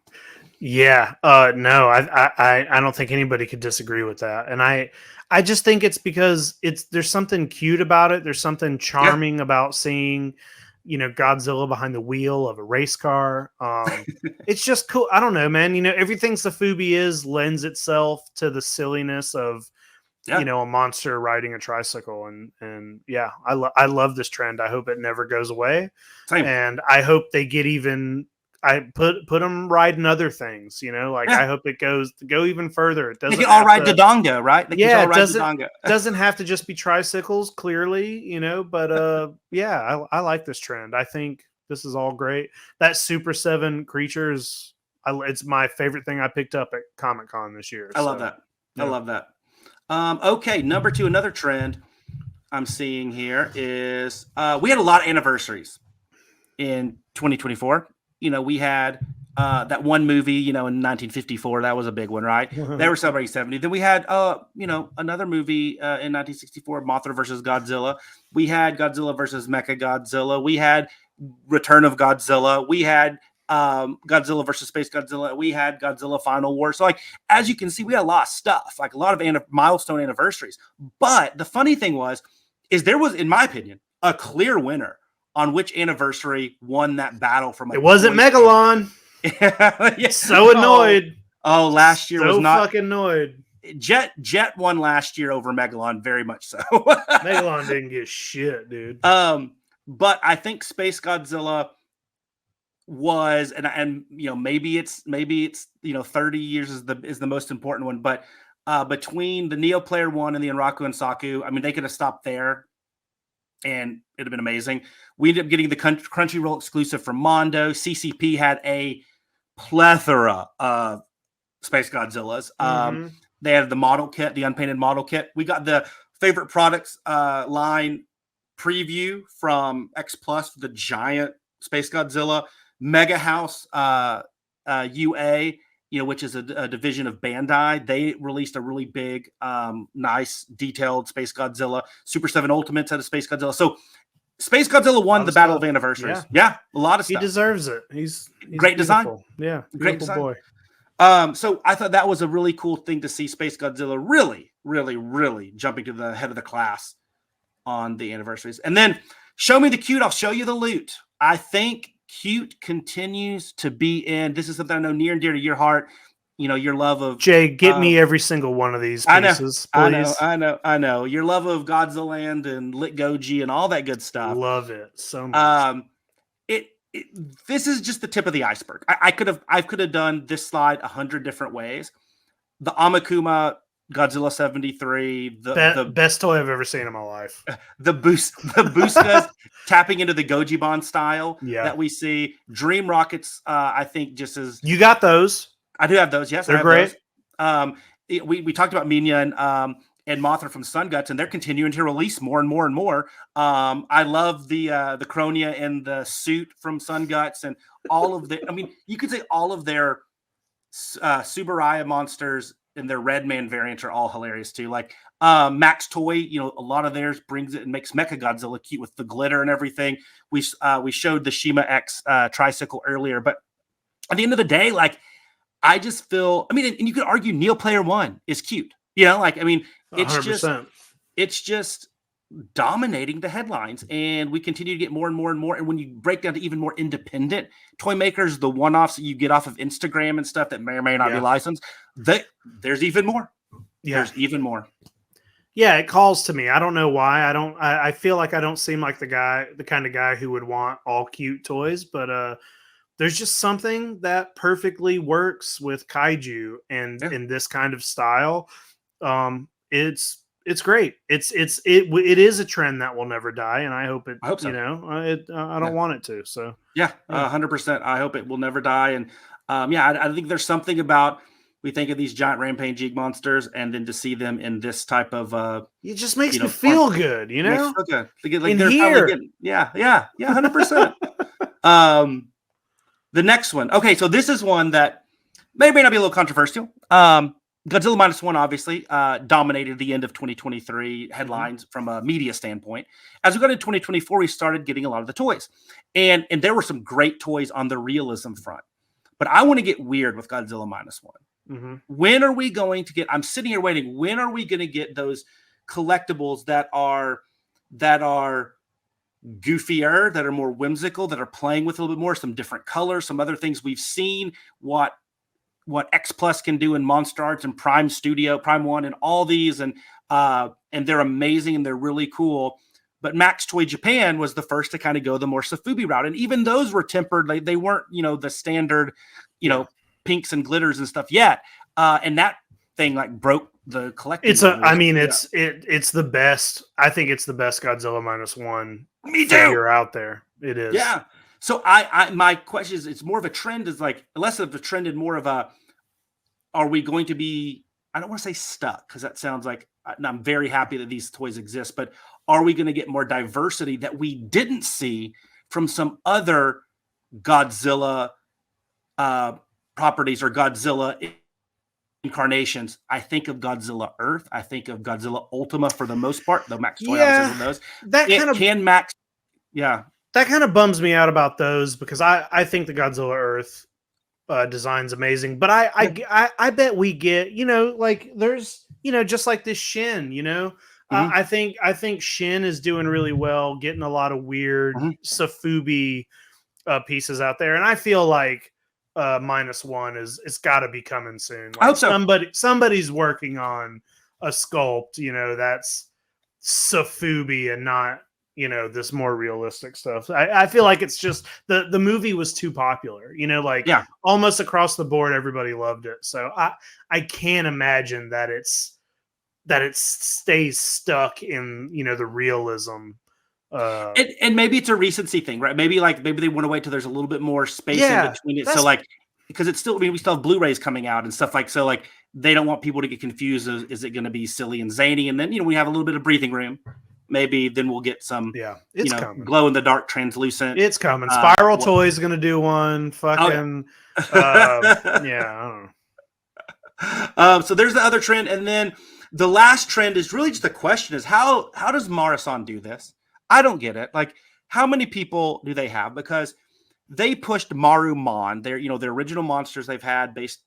Yeah. No, I don't think anybody could disagree with that. And I just think it's because there's something cute about it. There's something charming about seeing, Godzilla behind the wheel of a race car. It's just cool. I don't know, man. Everything Safubi lends itself to the silliness of, a monster riding a tricycle. And yeah, I love this trend. I hope it never goes away. Same. And I hope they get I put them riding other things, I hope it go even further. It doesn't they can all ride Dodongo, right? It doesn't have to just be tricycles, clearly, but yeah, I like this trend. I think this is all great. That Super 7 creatures, it's my favorite thing I picked up at Comic-Con this year. I love that. Yeah. I love that. Okay, number 2, another trend I'm seeing here is we had a lot of anniversaries in 2024. We had that one movie, in 1954. That was a big one, right? They were celebrating 70. Then we had, another movie in 1964, Mothra versus Godzilla. We had Godzilla versus Mechagodzilla. We had Return of Godzilla. We had Godzilla versus Space Godzilla. We had Godzilla Final War. So, like, as you can see, we had a lot of stuff, like a lot of milestone anniversaries. But the funny thing is there was, in my opinion, a clear winner on which anniversary won that battle from. It wasn't Megalon. Yeah. So annoyed. Oh, last year was not fucking annoyed. Jet won last year over Megalon, very much so. Megalon didn't get shit, dude. But I think Space Godzilla was, and maybe it's 30 years is the most important one, but between the Neo Player 1 and the Enraku and Saku, I mean, they could have stopped there and it'd have been amazing. We ended up getting the Crunchyroll exclusive from Mondo. CCP had a plethora of Space Godzillas. They had the model kit, the unpainted model kit. We got the favorite products line preview from X Plus, the giant Space Godzilla. Mega House UA, which is a division of Bandai. They released a really big, nice, detailed Space Godzilla. Super 7 Ultimates had a Space Godzilla. So Space Godzilla won the Battle of Anniversaries. Yeah, a lot of stuff. He deserves it. He's great beautiful. design. Yeah, great design. Boy. So I thought that was a really cool thing to see Space Godzilla really, really, really jumping to the head of the class on the anniversaries. And then show me the cute, I'll show you the loot. I think cute continues to be in. This is something I know near and dear to your heart. Your love of Jay. Get me every single one of these pieces, please. I know. Your love of Godzilla Land and Lit Goji and all that good stuff. Love it so much. This is just the tip of the iceberg. I could have done this slide 100 different ways. The Amakuma Godzilla 73, the best toy I've ever seen in my life. The Buskas tapping into the Gojibon style that we see. Dream Rockets, I think, just as you got those. I do have those. Yes, they're great. We talked about Minya and Mothra from Sun Guts, and they're continuing to release more and more and more. I love the Chronia and the suit from Sun Guts and all of the. I mean, you could say all of their Subaraya monsters and their Redman variants are all hilarious too. Like Max Toy, a lot of theirs brings it and makes Mechagodzilla cute with the glitter and everything. We showed the Shima X tricycle earlier, but at the end of the day, like I just feel. I mean, and you could argue Neo Player 1 is cute. It's 100%. It's just dominating the headlines, and we continue to get more and more and more. And when you break down to even more independent toy makers, the one-offs that you get off of Instagram and stuff that may or may not be licensed, there's even more. Yeah. There's even more. Yeah, it calls to me. I don't know why. I feel like I don't seem like the kind of guy who would want all cute toys, but there's just something that perfectly works with kaiju and in this kind of style. It's great. It is a trend that will never die, and I hope it. I hope so. You know, I don't want it to. So yeah, 100%. I hope it will never die. And I think there's something about, we think of these giant rampaging monsters, and then to see them in this type of it just makes me feel good, you know. Okay, like in they're here. getting, 100%. The next one. Okay, so this is one that may or may not be a little controversial. Godzilla -1 obviously dominated the end of 2023 headlines from a media standpoint. As we got into 2024, we started getting a lot of the toys, and there were some great toys on the realism front. But I want to get weird with Godzilla -1. When are we going to get? I'm sitting here waiting. When are we going to get those collectibles that are goofier, that are more whimsical, that are playing with a little bit more, some different colors, some other things? We've seen what X Plus can do in Monster Arts and Prime 1 and all these, and they're amazing and they're really cool. But Max Toy Japan was the first to kind of go the more Sofubi route, and even those were tempered. They weren't, the standard, pinks and glitters and stuff yet. And that thing like broke the collecting. It's the best. I think it's the best Godzilla -1 figure out there. It is. Yeah. So my question is, it's more of a trend, is like less of a trend and more of a, are we going to be, I don't want to say stuck, because that sounds like, I'm very happy that these toys exist, but are we going to get more diversity that we didn't see from some other Godzilla properties or Godzilla incarnations? I think of Godzilla Earth. I think of Godzilla Ultima for the most part. The Max Toy obviously those. That kind of bums me out about those, because I think the Godzilla Earth design's amazing, but I bet we get, like there's, just like this Shin, I think Shin is doing really well, getting a lot of weird Sofubi pieces out there, and I feel like -1 it's got to be coming soon. Like, I hope so. Somebody's working on a sculpt, that's Sofubi and not, this more realistic stuff. I feel like it's just the movie was too popular, almost across the board, everybody loved it. So I can't imagine that it stays stuck in, the realism. And maybe it's a recency thing, right? Maybe they want to wait till there's a little bit more space in between it. So because it's still, we still have Blu-rays coming out and stuff like, so like they don't want people to get confused. Is it going to be silly and zany? And then, we have a little bit of breathing room. Maybe then weuld get some, it's coming. Glow in the dark translucent. It's coming. Spiral Toys going to do one. Fucking, I don't know. So there's the other trend. And then the last trend is really just the question is, how does Marusan do this? I don't get it. Like, how many people do they have? Because they pushed Marumon, their original monsters they've had based,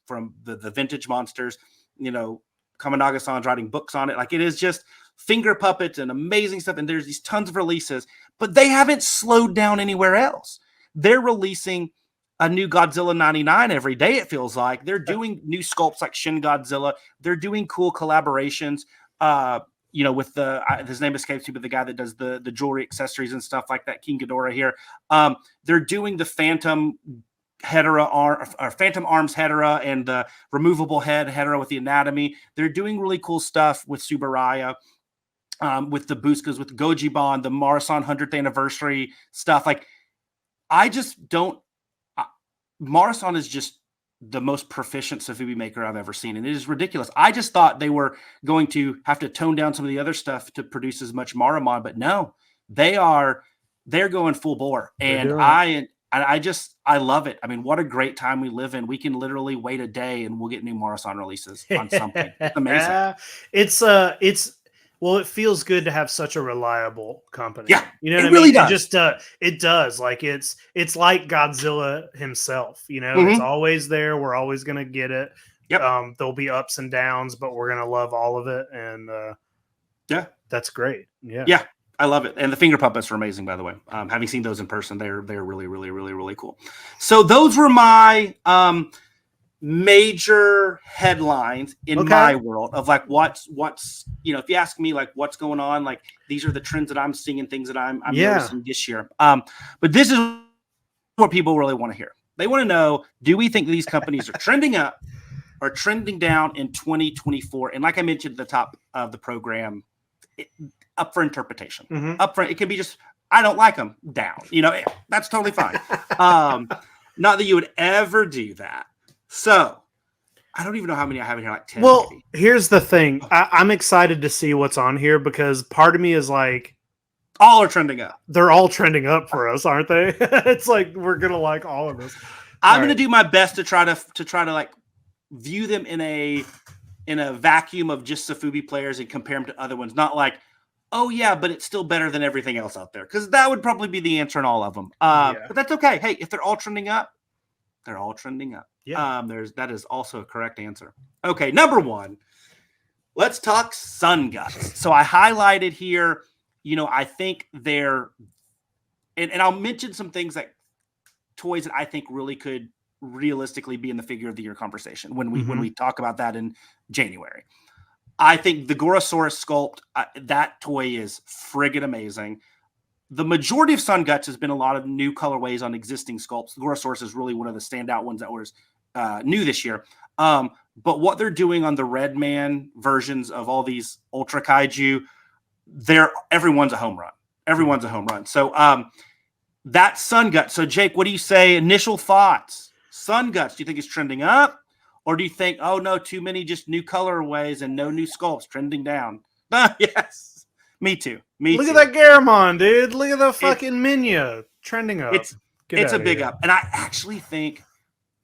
from the vintage monsters, Kaminaga-san's writing books on it. Like, it is just finger puppets and amazing stuff. And there's these tons of releases, but they haven't slowed down anywhere else. They're releasing a new Godzilla 99 every day, it feels like. They're doing new sculpts like Shin Godzilla. They're doing cool collaborations, with his name escapes me, but the guy that does the jewelry accessories and stuff like that, King Ghidorah here. They're doing the Phantom Hedera or Phantom Arms Hedera and the removable head Hedera with the anatomy. They're doing really cool stuff with Subaraya, with the Buskas, with Gojiban, the Marusan 100th anniversary stuff. Like, I just don't. Marusan is just the most proficient Sofubi maker I've ever seen, and it is ridiculous. I just thought they were going to have to tone down some of the other stuff to produce as much Marumon, but no, they're going full bore, and I love it. I mean, what a great time we live in. We can literally wait a day and we'll get new Marusan releases on something. It's amazing. Well, it feels good to have such a reliable company. Yeah, you know what I mean? Really does. It does. Like it's like Godzilla himself. It's always there. We're always gonna get it. Yep. There'll be ups and downs, but we're gonna love all of it. And that's great. Yeah. I love it. And the finger puppets are amazing, by the way. Having seen those in person, they're really, really, really, really cool. So those were my major headlines in Okay. my world of like what's if you ask me like what's going on, like these are the trends that I'm seeing and things that I'm noticing this year. But this is what people really want to hear. They want to know, do we think these companies are trending up or trending down in 2024? And like I mentioned at the top of the program, up for interpretation. Up for, it could be just, I don't like them, down. That's totally fine. Not that you would ever do that. So I don't even know how many I have in here, like 10. Well, maybe. here's the thing. I'm excited to see what's on here because part of me is like, all are trending up. they're all trending up for us, aren't they? It's like we're gonna like all of this. I'm gonna do my best to try to like view them in a vacuum of just Safubi players and compare them to other ones. Not like, oh yeah, but it's still better than everything else out there, because that would probably be the answer in all of them. But that's okay. Hey, if they're all trending up, they're all trending up. Yeah. That is also a correct answer. Okay, number one, let's talk Sun Guts. So I highlighted here. I think they're, and I'll mention some things like toys that I think really could realistically be in the figure of the year conversation when we talk about that in January. I think the Gorosaurus sculpt, that toy is friggin' amazing. The majority of Sun Guts has been a lot of new colorways on existing sculpts. The Gorosaurus is really one of the standout ones that was new this year. But what they're doing on the Red Man versions of all these Ultra Kaiju, everyone's a home run. Everyone's a home run. So that Sun Guts. So Jake, what do you say? Initial thoughts. Sun Guts, do you think it's trending up? Or do you think, oh no, too many just new colorways and no new sculpts, trending down? Yes. Me too. Look at that Garamon, dude. Look at the fucking Minya trending up. It's a big up. And I actually think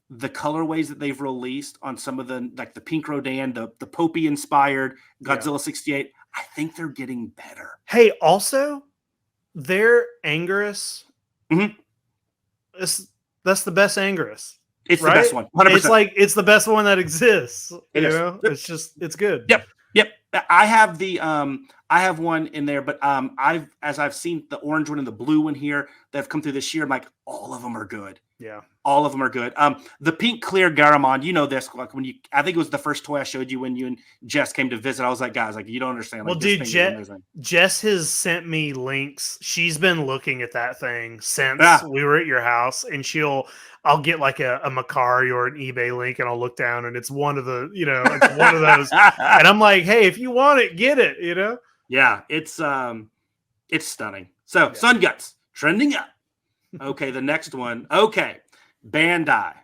the colorways that they've released on some of the, like the Pink Rodan, the Popey inspired Godzilla 68, I think they're getting better. Hey, also, their Anguirus, that's the best Anguirus. It's right? The best one. 100%. It's like, it's the best one that exists. It is. It's good. Yep. I have I have one in there, but I've seen the orange one and the blue one here that have come through this year. I'm like, all of them are good. Yeah. All of them are good. The pink clear Garamon, this, like I think it was the first toy I showed you when you and Jess came to visit. I was like, guys, like, you don't understand. Like, well, dude, Jess has sent me links. She's been looking at that thing since we were at your house, and I'll get like a Macari or an eBay link, and I'll look down, and it's one of the, it's one of those. And I'm like, hey, if you want it, get it, Yeah, it's stunning. So Sun Guts trending up. Okay, the next one. Okay, Bandai.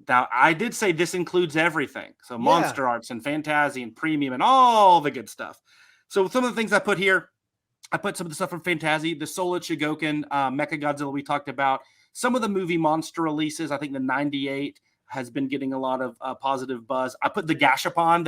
Now, I did say this includes everything. So Monster Arts and Fantasy and Premium and all the good stuff. So some of the things I put here, I put some of the stuff from Fantasy, the Sola Chigoken, Mechagodzilla we talked about, some of the movie monster releases. I think the 98 has been getting a lot of positive buzz. I put the Gashapon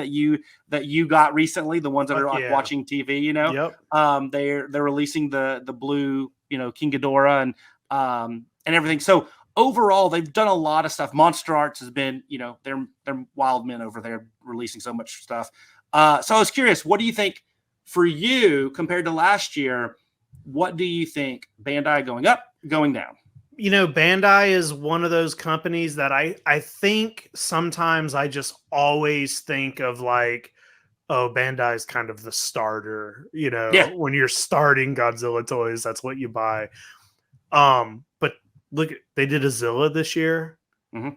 that you got recently, the ones that are like watching TV, Yep. They're releasing the blue, King Ghidorah and everything. So overall, they've done a lot of stuff. Monster Arts has been, they're wild men over there releasing so much stuff. So I was curious, what do you think for you compared to last year? What do you think? Bandai going up, going down? Bandai is one of those companies that I think sometimes I just always think of like, oh, Bandai is kind of the starter, when you're starting Godzilla toys, that's what you buy. But look, they did a Zilla this year. Look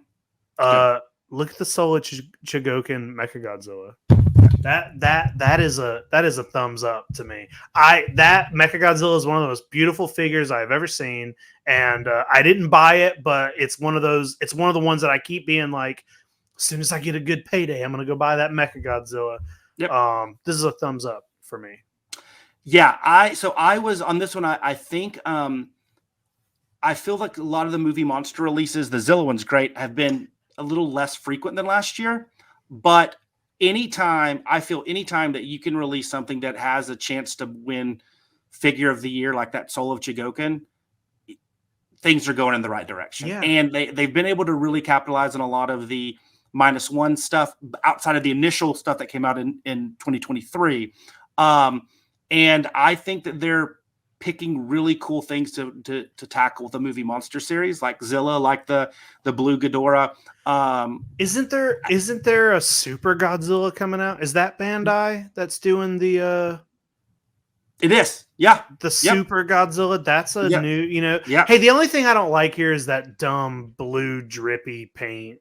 at the Sola Chigoken Mechagodzilla. That is a thumbs up to me. That Mechagodzilla is one of the most beautiful figures I've ever seen, and I didn't buy it, but it's one of the ones that I keep being like, as soon as I get a good payday, I'm gonna go buy that Mechagodzilla. Yep. This is a thumbs up for me. Yeah, I was on this one. I think I feel like a lot of the movie monster releases, the Zilla one's great, have been a little less frequent than last year, but anytime that you can release something that has a chance to win figure of the year, like that Soul of Chigoken, things are going in the right direction. Yeah. And they've been able to really capitalize on a lot of the -1 stuff outside of the initial stuff that came out in 2023. And I think that picking really cool things to tackle with the movie monster series, like Zilla, like the Blue Ghidorah. Isn't there a Super Godzilla coming out? Is that Bandai that's doing the It is, yeah. the Super Godzilla? That's a Yep. new, Yeah. Hey, the only thing I don't like here is that dumb blue drippy paint.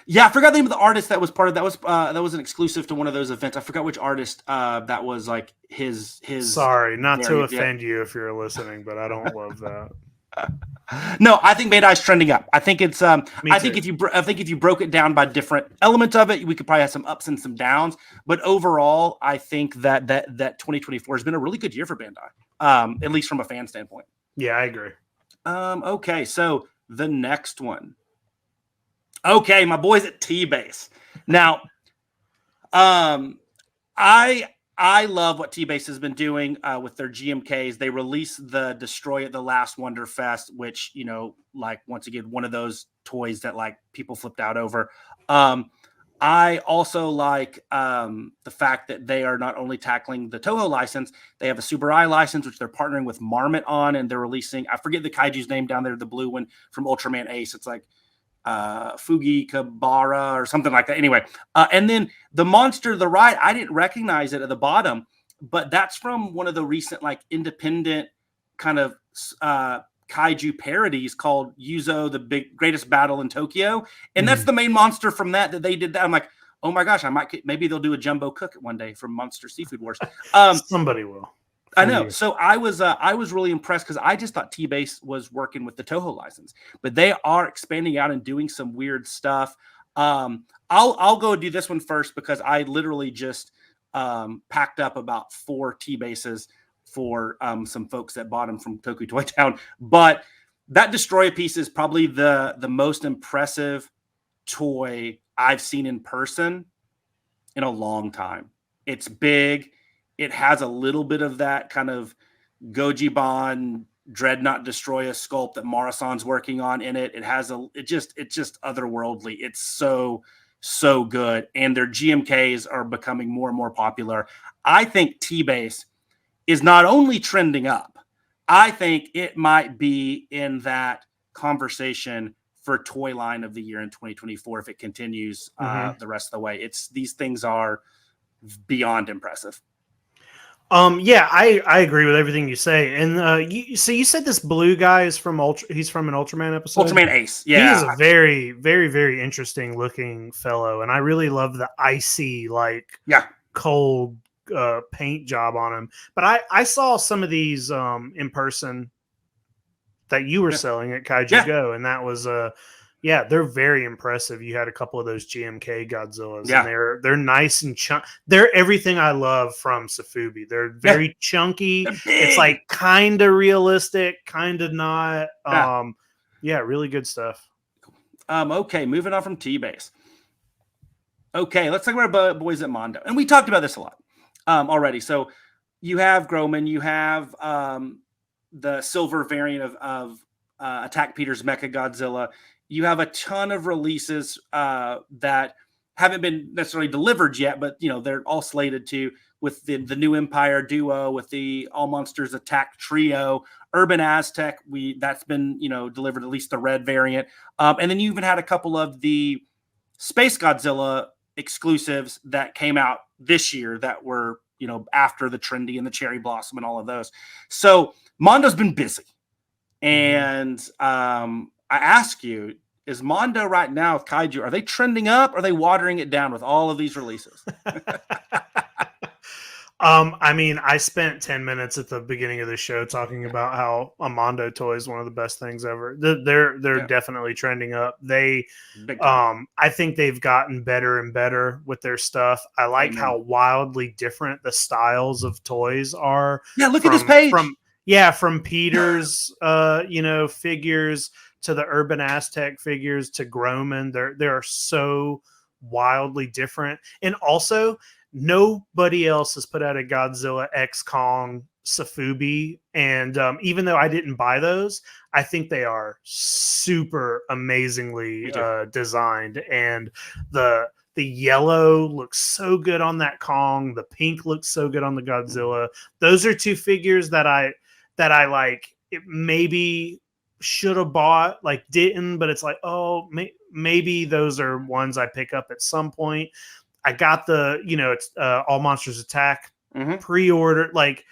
Yeah, I forgot the name of the artist that was part of that. Was an exclusive to one of those events. I forgot which artist that was, like his. Sorry, not to offend you if you're listening, but I don't love that. No, I think Bandai's trending up. I think it's I too. think if you broke it down by different elements of it, we could probably have some ups and some downs. But overall, I think that 2024 has been a really good year for Bandai, at least from a fan standpoint. Yeah, I agree. Okay, so the next one. Okay, my boys at T-Base. Now, I love what T-Base has been doing with their GMKs. They released the Destroy at the Last Wonder Fest, which, like, once again, one of those toys that, like, people flipped out over. I also like the fact that they are not only tackling the Toho license, they have a Subaru license, which they're partnering with Marmot on, and they're releasing, I forget the kaiju's name down there, the blue one from Ultraman Ace. It's like Fugi Kabara or something like that. Anyway, and then the monster, the ride, I didn't recognize it at the bottom, but that's from one of the recent, like, independent kind of kaiju parodies called Yuzo, the greatest battle in Tokyo, and that's the main monster from that they did that. I'm like, oh my gosh, maybe they'll do a jumbo cook one day from Monster Seafood Wars. Somebody will. I know. So I was really impressed because I just thought T-Base was working with the Toho license, but they are expanding out and doing some weird stuff. I'll go do this one first because I literally just packed up about 4 T-Bases for some folks that bought them from Toku Toy Town. But that Destroyer piece is probably the most impressive toy I've seen in person in a long time. It's big. It has a little bit of that kind of Gojiban Dreadnought Destroyer sculpt that Marusan's working on in it. It's just otherworldly. It's so good. And their GMKs are becoming more and more popular. I think T-Base is not only trending up, I think it might be in that conversation for toy line of the year in 2024 if it continues the rest of the way. These things are beyond impressive. Yeah, I agree with everything you say. And you said this blue guy is he's from an Ultraman episode. Ultraman Ace. Yeah. He is a very, very, very interesting looking fellow. And I really love the icy, like cold paint job on him. But I saw some of these in person that you were selling at Kaiju Go, and that was they're very impressive. You had a couple of those GMK Godzillas, and they're nice and they're everything I love from Safubi. They're very chunky. It's like kind of realistic, kind of not. Really good stuff. Okay, moving on from T-Base. Okay, let's talk about our boys at Mondo, and we talked about this a lot already. So you have Groman, you have the silver variant of Attack Peter's Mecha Godzilla. You have a ton of releases that haven't been necessarily delivered yet, but they're all slated to, with the New Empire duo, with the All Monsters Attack trio, Urban Aztec. That's been delivered, at least the red variant, and then you even had a couple of the Space Godzilla exclusives that came out this year that were after the Trendy and the Cherry Blossom and all of those. So Mondo's been busy, and I ask you, is Mondo right now with Kaiju, are they trending up or are they watering it down with all of these releases? I mean, I spent 10 minutes at the beginning of the show talking about how a Mondo toy is one of the best things ever. They're definitely trending up. I think they've gotten better and better with their stuff. I like how wildly different the styles of toys are. Yeah, look at this page. From Peter's figures to the Urban Aztec figures to Groman. They are so wildly different. And also, nobody else has put out a Godzilla X Kong Safubi. And even though I didn't buy those, I think they are super amazingly designed. And the yellow looks so good on that Kong. The pink looks so good on the Godzilla. Those are 2 figures that that I like it maybe should have bought, like didn't, but it's like, oh, maybe those are ones I pick up at some point. I got the, it's All Monsters Attack pre-order, like,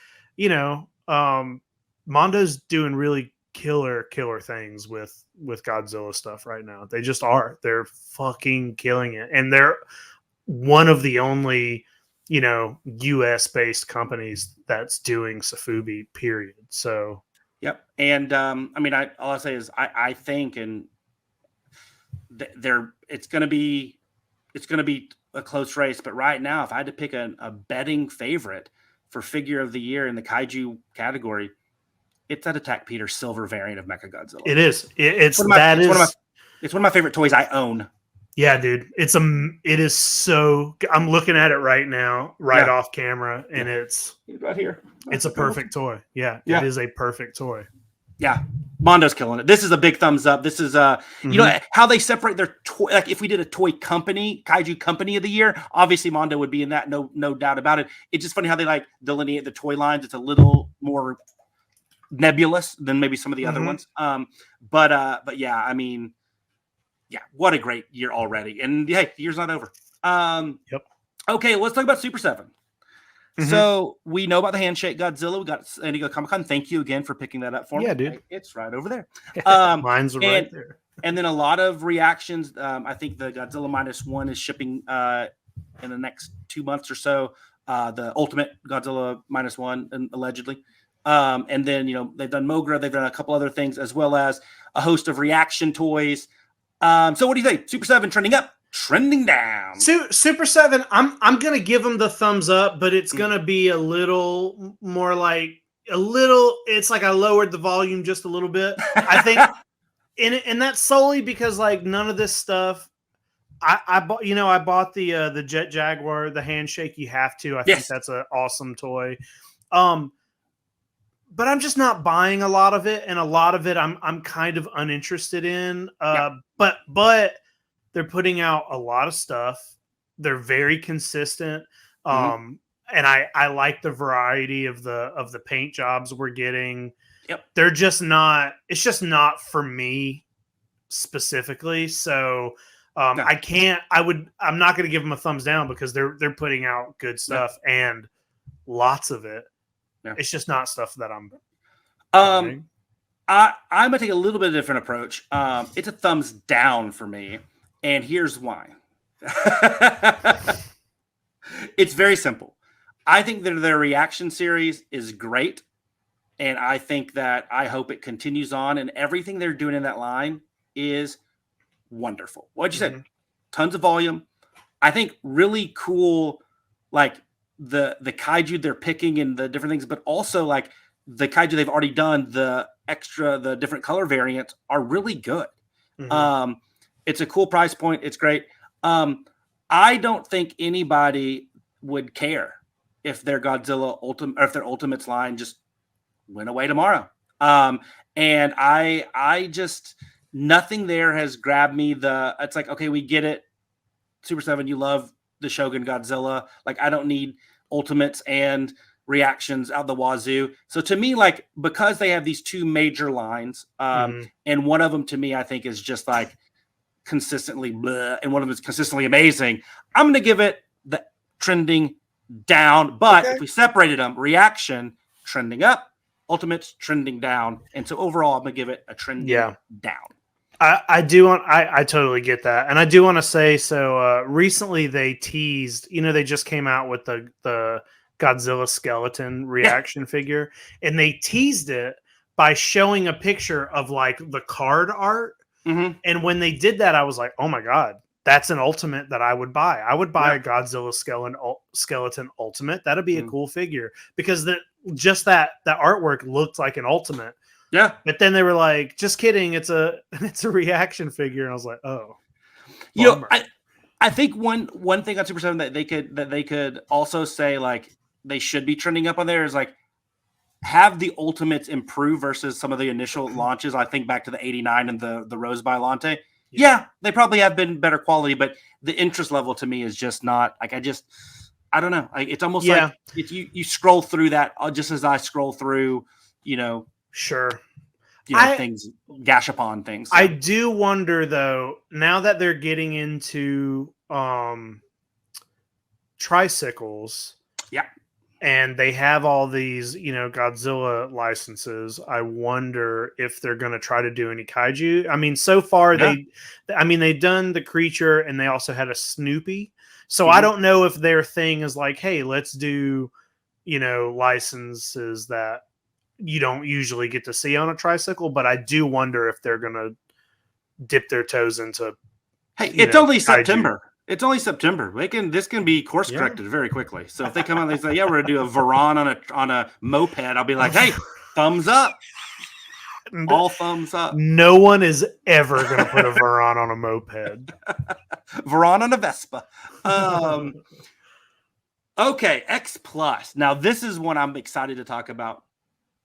Mondo's doing really killer things with Godzilla stuff right now. They just are. They're fucking killing it, and they're one of the only US based companies that's doing Safubi, period. So yep. And all I'll say is I think, and it's gonna be a close race, but right now, if I had to pick a betting favorite for figure of the year in the kaiju category, it's that Attack Peter silver variant of Mechagodzilla. It is. It's one of my favorite toys I own. Yeah, dude. It is so. I'm looking at it right now, off camera, and it's right here. It's a perfect toy. Yeah, it is a perfect toy. Yeah, Mondo's killing it. This is a big thumbs up. This is how they separate their toy. Like if we did a toy company, kaiju company of the year, obviously Mondo would be in that. No doubt about it. It's just funny how they like delineate the toy lines. It's a little more nebulous than maybe some of the other ones. But yeah, yeah, what a great year already. And hey, the year's not over. Yep. Okay, let's talk about Super 7. So we know about the Handshake Godzilla. We got San Diego Comic-Con. Thank you again for picking that up for me. Yeah, dude. It's right over there. Mine's right there. And then a lot of reactions. I think the Godzilla -1 is shipping in the next 2 months or so. The Ultimate Godzilla -1, and allegedly. And then, they've done Mogra. They've done a couple other things, as well as a host of reaction toys. So what do you think? Super 7 trending up, trending down? Super 7, I'm going to give them the thumbs up, but it's going to be a little more like it's like I lowered the volume just a little bit. I think, and that's solely because like none of this stuff, I bought the Jet Jaguar, the Handshake. You have to. I think that's an awesome toy. But I'm just not buying a lot of it, and a lot of it I'm kind of uninterested in. But they're putting out a lot of stuff. They're very consistent, and I like the variety of the paint jobs we're getting. Yep. They're just not. It's just not for me specifically. So I can't. I'm not going to give them a thumbs down because they're putting out good stuff and lots of it. Yeah. It's just not stuff that I'm. I'm gonna take a little bit of a different approach. It's a thumbs down for me, and here's why. It's very simple. I think that their reaction series is great, and I think that I hope it continues on. And everything they're doing in that line is wonderful. What you said, tons of volume. I think really cool, like. The kaiju they're picking and the different things, but also like the kaiju they've already done, the different color variants are really good. It's a cool price point. It's great. I don't think anybody would care if their Godzilla Ultimate or if their Ultimates line just went away tomorrow. And I just nothing there has grabbed me. It's like, okay, we get it. Super 7, you love the Shogun Godzilla. Like, I don't need Ultimates and reactions out the wazoo. So to me, like, because they have these two major lines, and one of them to me, I think is just like consistently bleh, and one of them is consistently amazing. I'm going to give it the trending down. But if we separated them, reaction trending up, Ultimates trending down. And so overall, I'm going to give it a trending down. I totally get that. And I do want to say, so recently they teased, they just came out with the Godzilla skeleton reaction figure, and they teased it by showing a picture of like the card art. And when they did that, I was like, oh my God, that's an Ultimate that I would buy. I would buy a Godzilla skeleton Ultimate. That'd be a cool figure because that artwork looked like an Ultimate. Yeah, but then they were like, "Just kidding! It's a reaction figure," and I was like, "Oh." I think one thing on Super 7 that they could also say like they should be trending up on there is like have the Ultimates improve versus some of the initial launches. I think back to the 89 and the Rose Bylante. Yeah, they probably have been better quality, but the interest level to me is just not like I don't know. Like, it's almost like if you scroll through that just as I scroll through. Sure. Things, Gashapon things. So. I do wonder though, now that they're getting into tricycles, and they have all these, Godzilla licenses, I wonder if they're going to try to do any kaiju. I mean, so far they've done the creature, and they also had a Snoopy. So I don't know if their thing is like, hey, let's do, licenses that you don't usually get to see on a tricycle. But I do wonder if they're going to dip their toes into. Hey, it's only September. It's only September. This can be course corrected very quickly. So if they come out and they say, "Yeah, we're gonna do a Varan on a moped," I'll be like, "Hey, thumbs up! All thumbs up!" No one is ever gonna put a Varan on a moped. Varan on a Vespa. Okay, X Plus. Now this is one I'm excited to talk about.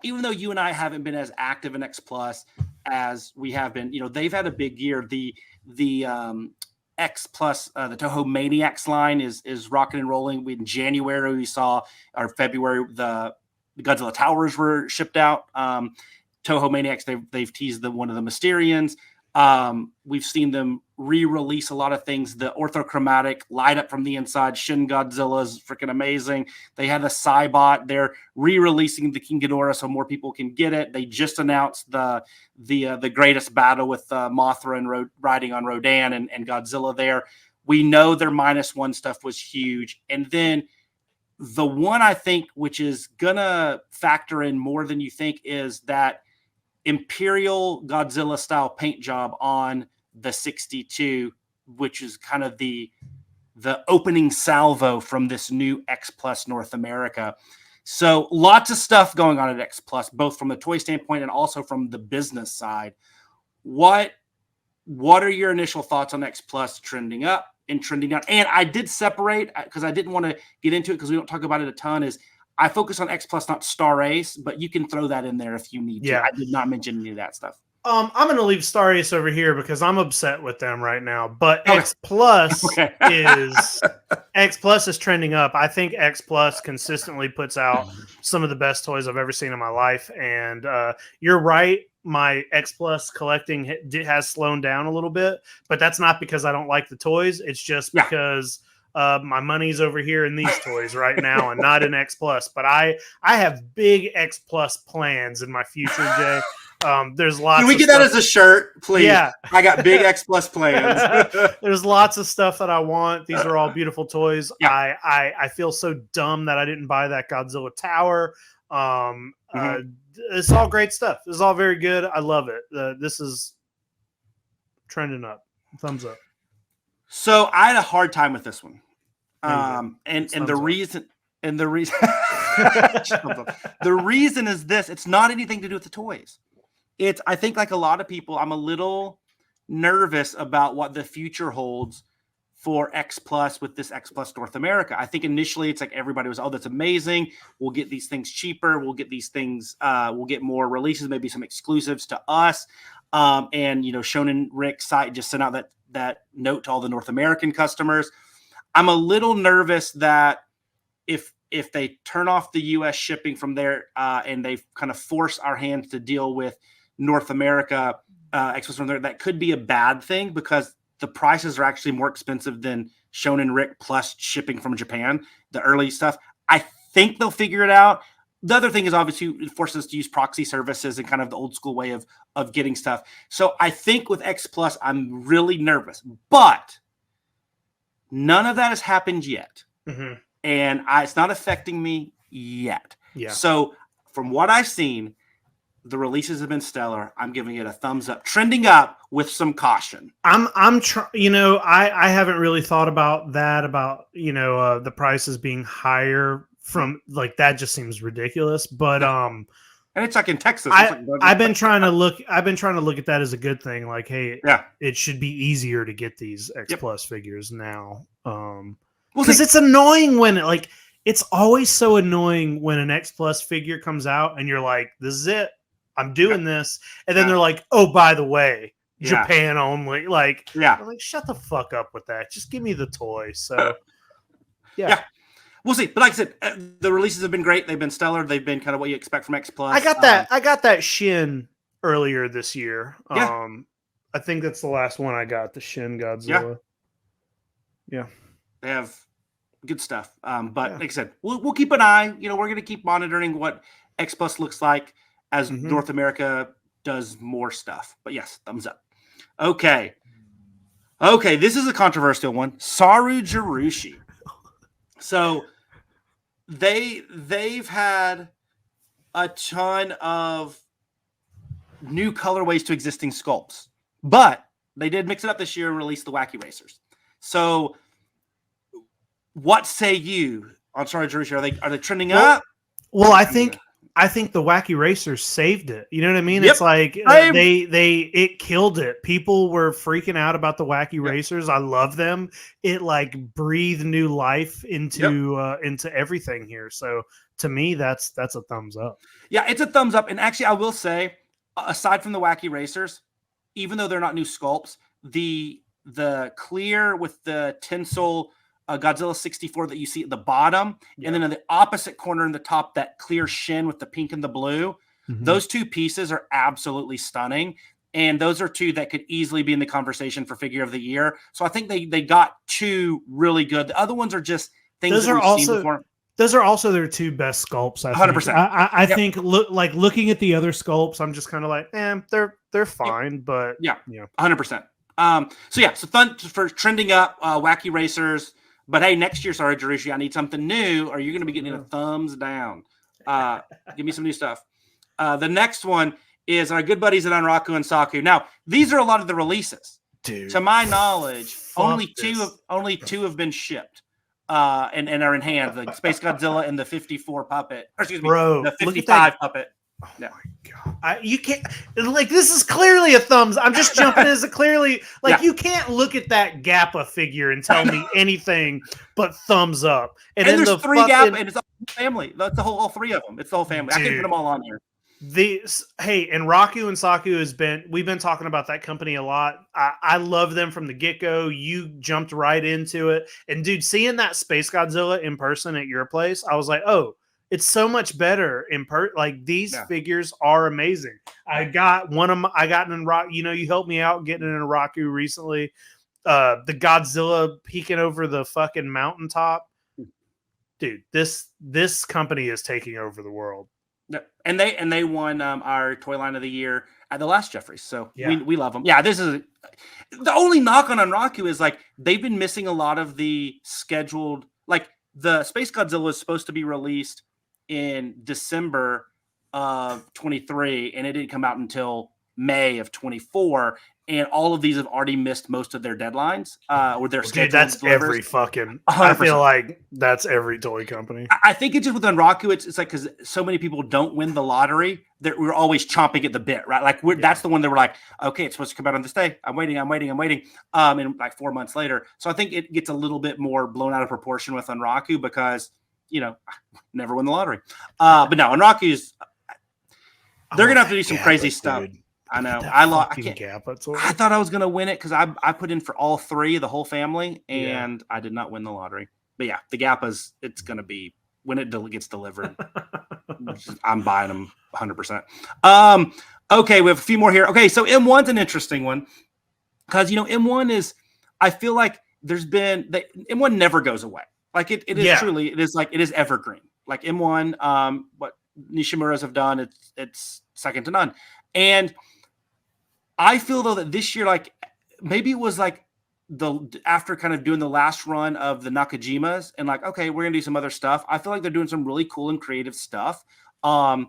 Even though you and I haven't been as active in X Plus as we have been, they've had a big year. The X Plus, the Toho Maniacs line is rocking and rolling. In January we saw, or February, the Godzilla Towers were shipped out. Toho Maniacs, they've teased one of the Mysterians. We've seen them re-release a lot of things. The orthochromatic light up from the inside Shin Godzilla is freaking amazing. They had a Cybot. They're re-releasing the King Ghidorah so more people can get it. They just announced the greatest battle with Mothra and riding on Rodan and Godzilla there. We know their -1 stuff was huge. And then the one I think which is gonna factor in more than you think is that Imperial Godzilla style paint job on the 62, which is kind of the opening salvo from this new X Plus North America. So lots of stuff going on at X Plus, both from the toy standpoint and also from the business side. What are your initial thoughts on X Plus trending up and trending down? And I did separate, because I didn't want to get into it because we don't talk about it a ton, is I focus on X Plus, not Star Ace, but you can throw that in there if you need to. I did not mention any of that stuff. I'm going to leave Star Ace over here because I'm upset with them right now. But X Plus is trending up. I think X Plus consistently puts out some of the best toys I've ever seen in my life. And you're right. My X Plus collecting has slowed down a little bit, but that's not because I don't like the toys. It's just because my money's over here in these toys right now and not in X Plus. But I have big X Plus plans in my future, Jay. There's lots. Can we get that as a shirt, please? Yeah, I got big X Plus plans. There's lots of stuff that I want. These are all beautiful toys. Yeah. I feel so dumb that I didn't buy that Godzilla Tower. It's all great stuff. It's all very good. I love it. This is trending up. Thumbs up. So I had a hard time with this one. The reason is this. It's not anything to do with the toys. I think like a lot of people, I'm a little nervous about what the future holds for X Plus with this X Plus North America. I think initially it's like everybody was, oh, that's amazing. We'll get these things cheaper. We'll get these things, we'll get more releases, maybe some exclusives to us. And Shonen Rick's site just sent out that note to all the North American customers. I'm a little nervous that if they turn off the U.S. shipping from there and they kind of force our hands to deal with North America, X Plus North America, that could be a bad thing because the prices are actually more expensive than Shonen Rick plus shipping from Japan, the early stuff. I think they'll figure it out. The other thing is obviously it forces us to use proxy services and kind of the old school way of getting stuff. So I think with X Plus, I'm really nervous, but none of that has happened yet. Mm-hmm. And it's not affecting me yet. Yeah. So from what I've seen, the releases have been stellar. I'm giving it a thumbs up, trending up with some caution. I haven't really thought about that, the prices being higher from like that just seems ridiculous. But and it's like in Texas. I've been trying to look at that as a good thing. Like, hey, it should be easier to get these X Plus figures now. Because it's annoying when it's always so annoying when an X Plus figure comes out and you're like, this is it. I'm doing this. And then they're like, oh, by the way, Japan only. I'm like, shut the fuck up with that. Just give me the toy. So, We'll see. But like I said, the releases have been great. They've been stellar. They've been kind of what you expect from X Plus. I got that Shin earlier this year. Yeah. I think that's the last one I got, the Shin Godzilla. Yeah. They have good stuff. But like I said, we'll keep an eye. You know, we're going to keep monitoring what X Plus looks like as North America does more stuff. But yes, thumbs up. Okay, this is a controversial one. Sarujirushi. So they've had a ton of new colorways to existing sculpts, but they did mix it up this year and release the Wacky Racers. So what say you on Sarujirushi? Are they trending up? Well, I think the Wacky Racers saved it. You know what I mean? Yep. It's like it killed it. People were freaking out about the Wacky Racers. I love them. It like breathed new life into everything here. So to me, that's a thumbs up. Yeah, it's a thumbs up. And actually, I will say, aside from the Wacky Racers, even though they're not new sculpts, the clear with the tinsel Godzilla 64 that you see at the bottom, and then in the opposite corner in the top, that clear Shin with the pink and the blue. Those two pieces are absolutely stunning. And those are two that could easily be in the conversation for figure of the year. So I think they got two really good. The other ones are just things those that are we've also seen before. Those are also their two best sculpts. 100%. I think looking at the other sculpts, I'm just kind of like, they're fine, but 100%. So for trending up, Wacky Racers. But hey, next year, Sarujirushi, I need something new, or you're going to be getting a thumbs down. Give me some new stuff. The next one is our good buddies at Unraku and Saku. Now, these are a lot of the releases. Dude, to my knowledge, only two have been shipped and are in hand. The Space Godzilla and the 54 puppet. Or excuse me, the 55 puppet. Oh my god! You can't this is clearly a thumbs. I'm just jumping as a clearly you can't look at that Gappa figure and tell me anything but thumbs up. And then there's three Gappa, and it's all family. That's all three of them. It's the whole family. Dude, I can put them all on here. And Raku and Saku we've been talking about that company a lot. I love them from the get-go. You jumped right into it. And dude, seeing that Space Godzilla in person at your place, I was like, oh, it's so much better in these figures are amazing. I got in Rock, you helped me out getting in a Raku recently. The Godzilla peeking over the fucking mountaintop. Dude, this company is taking over the world. And they won our toy line of the year at the last Jeffries. So we love them. Yeah, this is the only knock on Unraku is they've been missing a lot of the scheduled, the Space Godzilla is supposed to be released in December of 23, and it didn't come out until May of 24. And all of these have already missed most of their deadlines or their schedule. That's every fucking. 100%. I feel like that's every toy company. I think it's just with Unraku. It's like because so many people don't win the lottery that we're always chomping at the bit, right? That's the one that we're like, okay, it's supposed to come out on this day. I'm waiting. And 4 months later, so I think it gets a little bit more blown out of proportion with Unraku because never win the lottery. But no, Unraku's they're gonna have to do some crazy stuff. Dude. I know. I thought I was going to win it because I put in for all three, the whole family, and I did not win the lottery. But yeah, the Gappas, it's going to be when it gets delivered. I'm buying them 100%. Okay, we have a few more here. Okay, so M1's an interesting one because M1 is. I feel like M1 never goes away. It is truly it is evergreen. Like M1, what Nishimura's have done, it's second to none, and I feel though that this year, maybe it was after kind of doing the last run of the Nakajimas and okay, we're gonna do some other stuff. I feel like they're doing some really cool and creative stuff. And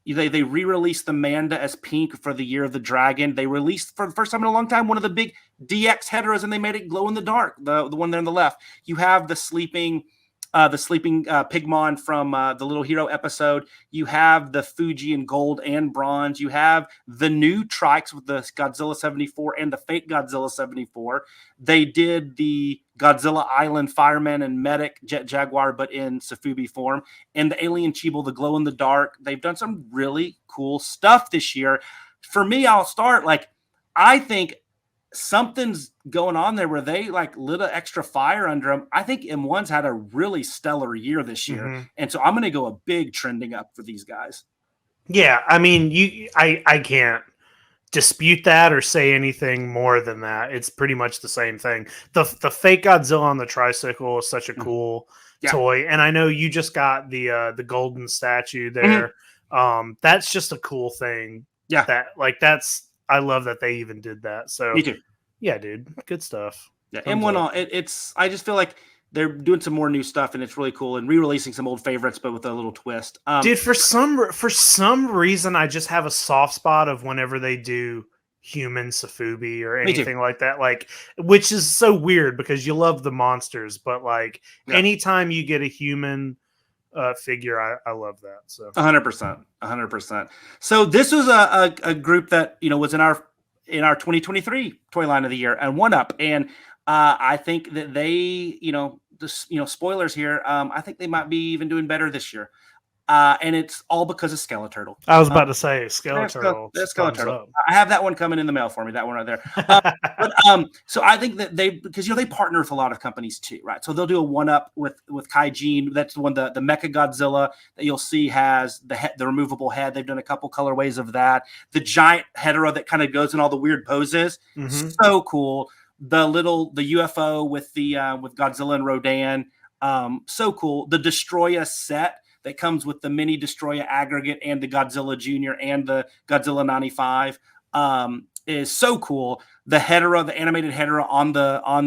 they re-released the Manda as pink for the Year of the Dragon. They released for the first time in a long time one of the big DX heteros, and they made it glow in the dark. The one there on the left. You have the sleeping Pigmon from the Little Hero episode. You have the Fuji in gold and bronze. You have the new trikes with the Godzilla 74 and the Fate Godzilla 74. They did the Godzilla Island Fireman and Medic Jet Jaguar, but in Safubi form. And the Alien Chibo, the glow in the dark. They've done some really cool stuff this year. For me, I'll start I think something's going on there where they like lit an extra fire under them. I think M1's had a really stellar year this year. And so I'm going to go a big trending up for these guys. Yeah. I mean, I can't dispute that or say anything more than that. It's pretty much the same thing. The fake Godzilla on the tricycle is such a cool toy. And I know you just got the golden statue there. That's just a cool thing. Yeah. I love that they even did that. So me too. Yeah, dude. Good stuff. Yeah. M1 I just feel like they're doing some more new stuff and it's really cool and re-releasing some old favorites, but with a little twist. Dude, for some reason, I just have a soft spot of whenever they do human Safubi or anything like that, like, which is so weird because you love the monsters, but like anytime you get a human figure, I love that. So 100%. So this was a group that, you know, was in our 2023 toy line of the year and One Up. And I think that they, spoilers here. I think they might be even doing better this year. And it's all because of Skeleturtle. I was about to say Skeleturtle. Skeleturtle. I have that one coming in the mail for me. That one right there. So I think that because they partner with a lot of companies too, right? So they'll do a One Up with Kaiju. That's the one, the Mecha Godzilla that you'll see has the removable head. They've done a couple colorways of that. The giant Hedorah that kind of goes in all the weird poses. So cool. The UFO with with Godzilla and Rodan. So cool. The Destroya set that comes with the mini Destroya aggregate and the Godzilla Jr. and the Godzilla 95 is so cool. The Hedorah, the animated Hedorah on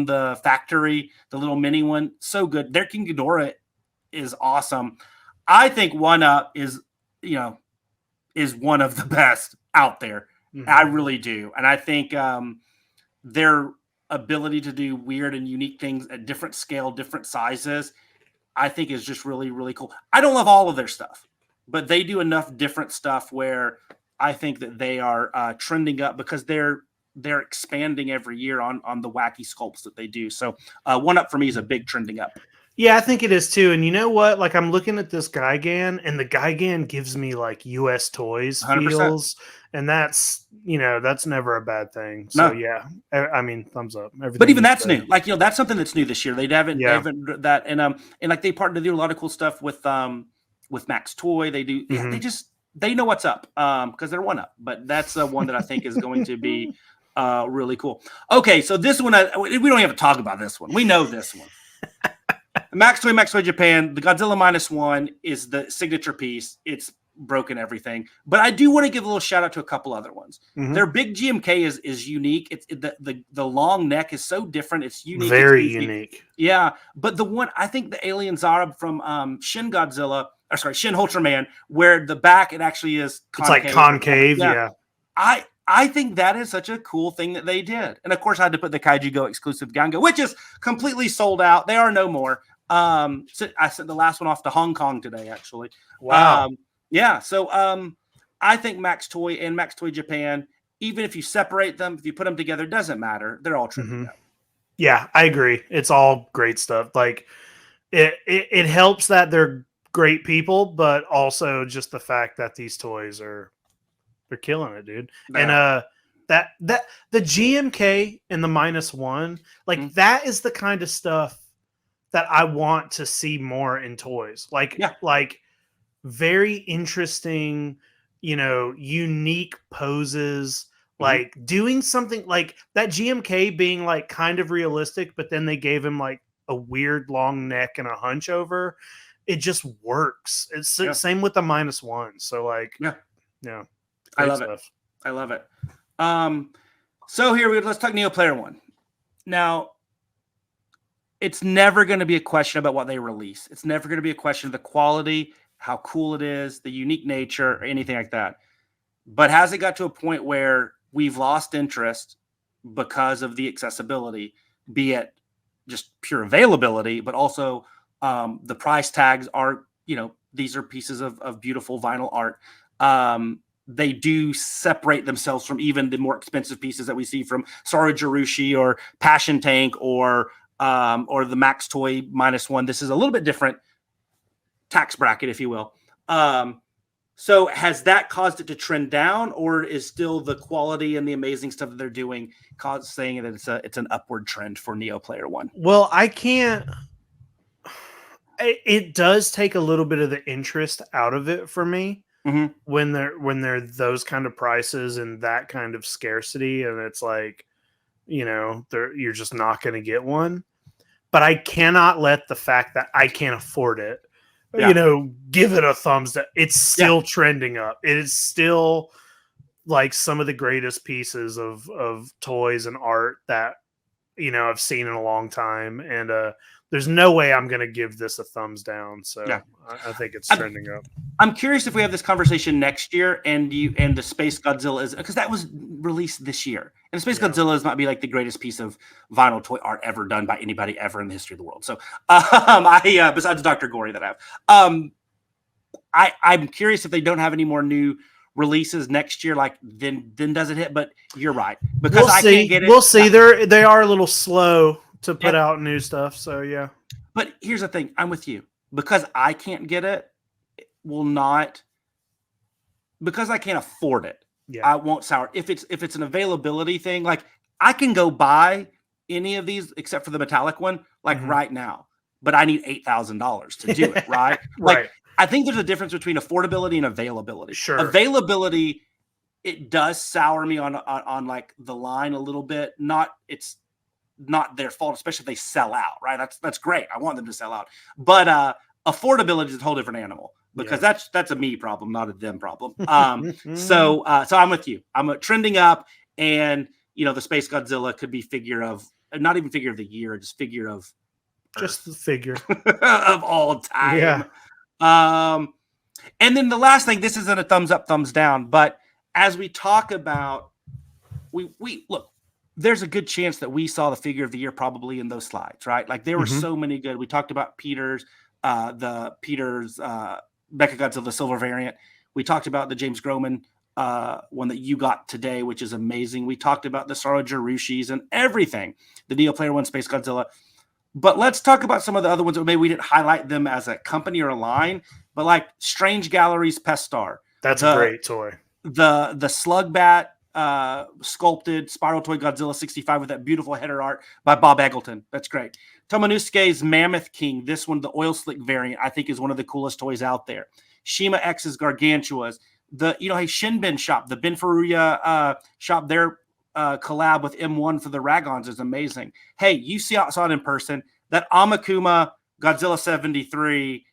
the factory, the little mini one, so good. Their King Ghidorah is awesome. I think One Up is one of the best out there. I really do. And I think their ability to do weird and unique things at different scale, different sizes, I think is just really, really cool. I don't love all of their stuff, but they do enough different stuff where I think that they are trending up because they're expanding every year on the wacky sculpts that they do. So One Up for me is a big trending up. Yeah, I think it is too. And you know what? Like I'm looking at this Gigan, and the Gigan gives me like US Toys 100%. Feels, and that's never a bad thing. So yeah, I mean, thumbs up. But even that's new. Like that's something that's new this year. They haven't that, and like they partner to do a lot of cool stuff with Max Toy. They do. Yeah, they know what's up because they're One Up. But that's one that I think is going to be really cool. Okay, so this one we don't have to talk about this one. We know this one. Max Toy Japan, the Godzilla -1 is the signature piece. It's broken everything. But I do want to give a little shout out to a couple other ones. Their big GMK is unique. It's the long neck is so different. It's unique. Very unique. Yeah. But the one, I think the Alien Zara from Shin Ultraman, where the back it actually is concave. It's like concave, yeah. I think that is such a cool thing that they did. And of course I had to put the Kaiju Go exclusive Ganga, which is completely sold out. They are no more. So I sent the last one off to Hong Kong today, actually. Wow. Yeah. So I think Max Toy and Max Toy Japan, even if you separate them, if you put them together, it doesn't matter. They're all trending up. Yeah, I agree. It's all great stuff. Like it helps that they're great people, but also just the fact that these toys they're killing it, dude. Yeah. And that the GMK and the -1, like that is the kind of stuff that I want to see more in toys. Like very interesting, unique poses, like doing something like that GMK being like kind of realistic, but then they gave him like a weird long neck and a hunch over. It just works. It's the same with the -1. So like, yeah. I love it. So here let's talk Neo Player One. Now, it's never going to be a question about what they release. It's never going to be a question of the quality, how cool it is, the unique nature, or anything like that. But has it got to a point where we've lost interest because of the accessibility, be it just pure availability, but also the price tags are, these are pieces of beautiful vinyl art. They do separate themselves from even the more expensive pieces that we see from Sarujirushi or Passion Tank or the Max Toy -1. This is a little bit different tax bracket, if you will. So has that caused it to trend down, or is still the quality and the amazing stuff that they're doing saying that it's an upward trend for Neo Player One? Well, I can't. It does take a little bit of the interest out of it for me when they're those kind of prices and that kind of scarcity, and it's like, you're just not going to get one. But I cannot let the fact that I can't afford it, give it a thumbs down. It's still trending up. It is still like some of the greatest pieces of toys and art that I've seen in a long time, and there's no way I'm going to give this a thumbs down. So I think it's trending up. I'm curious if we have this conversation next year, and the Space Godzilla is, because that was released this year, and Space Godzilla is not be like the greatest piece of vinyl toy art ever done by anybody ever in the history of the world. So I besides Dr. Gory that I have, I'm curious if they don't have any more new releases next year, like then does it hit? But you're right, because I can't get it. We'll see. They are a little slow to put out new stuff. So yeah. But here's the thing, I'm with you. Because I can't get it, will not, because I can't afford it. I won't sour. If it's an availability thing, like I can go buy any of these except for the metallic one, like right now. But I need $8,000 to do it, right? Like I think there's a difference between affordability and availability. Sure. Availability, it does sour me on like the line a little bit. It's not their fault, especially if they sell out, right? That's great. I want them to sell out. But affordability is a whole different animal, because that's a me problem, not a them problem. So I'm with you. I'm trending up, and the Space Godzilla could be not even figure of the year, just figure of just the figure of all time. And then the last thing, this isn't a thumbs up, thumbs down, but as we talk about, we look, there's a good chance that we saw the figure of the year probably in those slides, right? Like there were so many good. We talked about Peter's Mechagodzilla silver variant. We talked about the James Groman one that you got today, which is amazing. We talked about the Sarujirushis and everything, the Neo Player One Space Godzilla. But let's talk about some of the other ones that maybe we didn't highlight them as a company or a line, but like Strange Galleries Pestar. That's a great toy. The Slug Bat sculpted Spiral Toy Godzilla 65 with that beautiful header art by Bob Eggleton. That's great. Tomonosuke's Mammoth King, this one, the oil slick variant, I think is one of the coolest toys out there. Shima X's Gargantuas. Shinbin shop, the Ben Furuya shop, their collab with M1 for the Ragons is amazing. Hey, you saw it in person. That Amakuma Godzilla 73,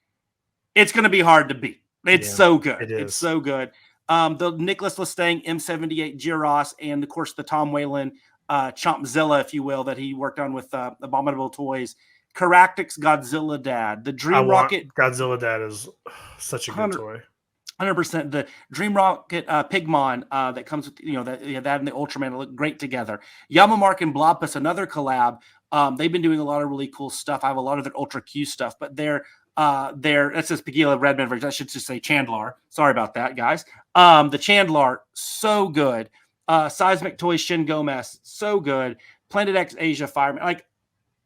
it's going to be hard to beat. It's so good. It's so good. The Nicholas Lestang M78 Giros, and of course the Tom Whalen Chompzilla, if you will, that he worked on with Abominable Toys. Caractix Godzilla Dad. The Dream Rocket Godzilla Dad is such a good toy. 100%. The Dream Rocket Pigmon that comes with that and the Ultraman look great together. Yamamark and Blobpus, another collab. They've been doing a lot of really cool stuff. I have a lot of their Ultra Q stuff, but they're that says Pagila Redman version. I should just say Chandlar. Sorry about that, guys. The Chandlar, so good. Seismic Toys Shin Gomez, so good. Planet X Asia Fireman, like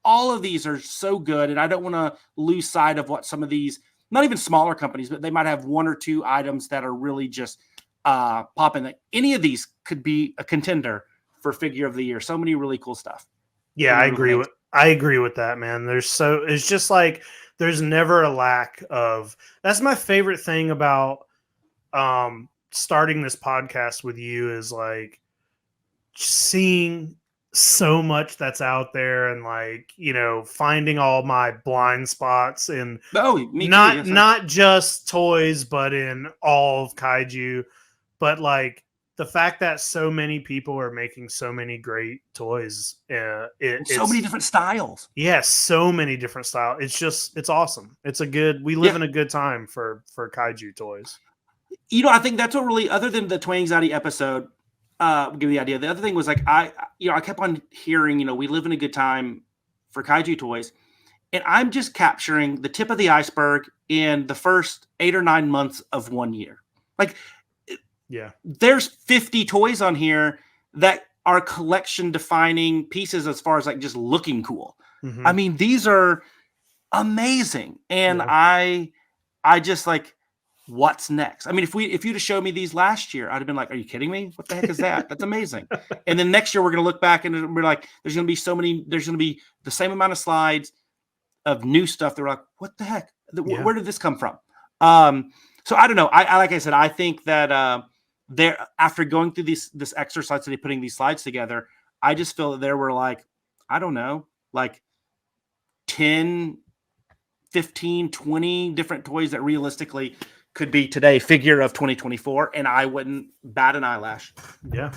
all of these are so good, and I don't want to lose sight of what some of these, not even smaller companies, but they might have one or two items that are really just popping. Like any of these could be a contender for figure of the year. So many really cool stuff. Yeah, I agree with that, man. It's just like there's never a lack of. That's my favorite thing about starting this podcast with you is like seeing so much that's out there and like finding all my blind spots in not just toys but in all of kaiju, but like the fact that so many people are making so many great toys, so many different styles. Yes, so many different styles. It's awesome. We live in a good time for kaiju toys. I think that's what really, other than the Toy Anxiety episode, give you the idea. The other thing was like I kept on hearing, we live in a good time for kaiju toys, and I'm just capturing the tip of the iceberg in the first 8 or 9 months of 1 year. Like, there's 50 toys on here that are collection defining pieces as far as like just looking cool. Mm-hmm. I mean, these are amazing, and I just like what's next? I mean, if you'd have showed me these last year, I'd have been like, are you kidding me? What the heck is that? That's amazing. And then next year we're going to look back and we're like, there's going to be the same amount of slides of new stuff. They're like, what the heck? Where did this come from? So I don't know. I like I said, I think that there, after going through this exercise today, putting these slides together, I just feel that there were like, I don't know, like 10, 15, 20 different toys that realistically could be today figure of 2024, and I wouldn't bat an eyelash. Yeah.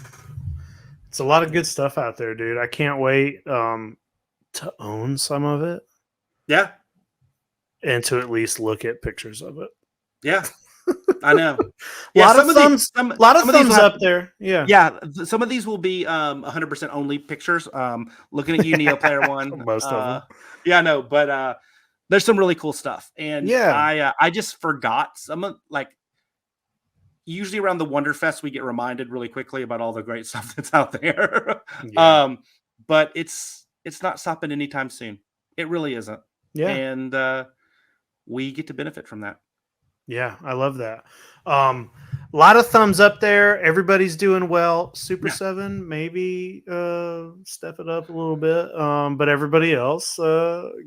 It's a lot of good stuff out there, dude. I can't wait to own some of it. Yeah. And to at least look at pictures of it. Yeah. I know. A lot of thumbs up there. Yeah. Yeah. Some of these will be 100% only pictures. Looking at you, Neo Player One. Most of them. Yeah, I know. But there's some really cool stuff. And yeah, I just forgot some of, like, usually around the Wonderfest, we get reminded really quickly about all the great stuff that's out there. Yeah. But it's not stopping anytime soon. It really isn't. Yeah. And we get to benefit from that. Yeah, I love that. A lot of thumbs up there. Everybody's doing well. Super 7, maybe step it up a little bit. But everybody else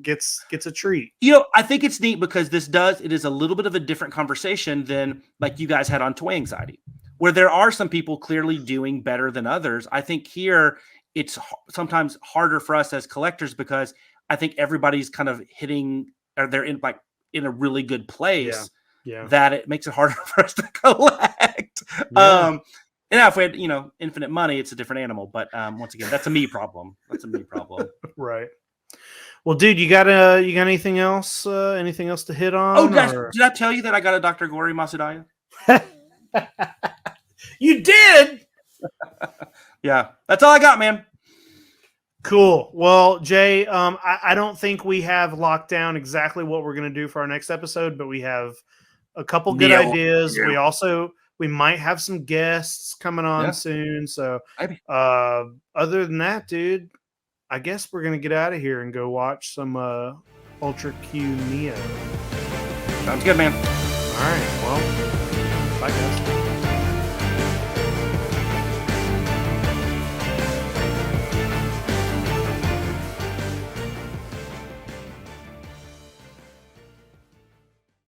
gets a treat. You know, I think it's neat because it is a little bit of a different conversation than like you guys had on Toy Anxiety, where there are some people clearly doing better than others. I think here it's sometimes harder for us as collectors because I think everybody's kind of hitting, or they're in a really good place. Yeah. That it makes it harder for us to collect. And now if we had, infinite money, it's a different animal. But once again, that's a me problem. Right. Well, dude, you got anything else? Anything else to hit on? Oh, did I tell you that I got a Dr. Gori Masudaya? You did? Yeah, that's all I got, man. Cool. Well, Jay, I don't think we have locked down exactly what we're going to do for our next episode, but we have a couple good ideas. Yeah. We might have some guests coming on soon. So other than that, dude, I guess we're going to get out of here and go watch some Ultra Q Neo. Sounds good, man. All right. Well, bye, guys.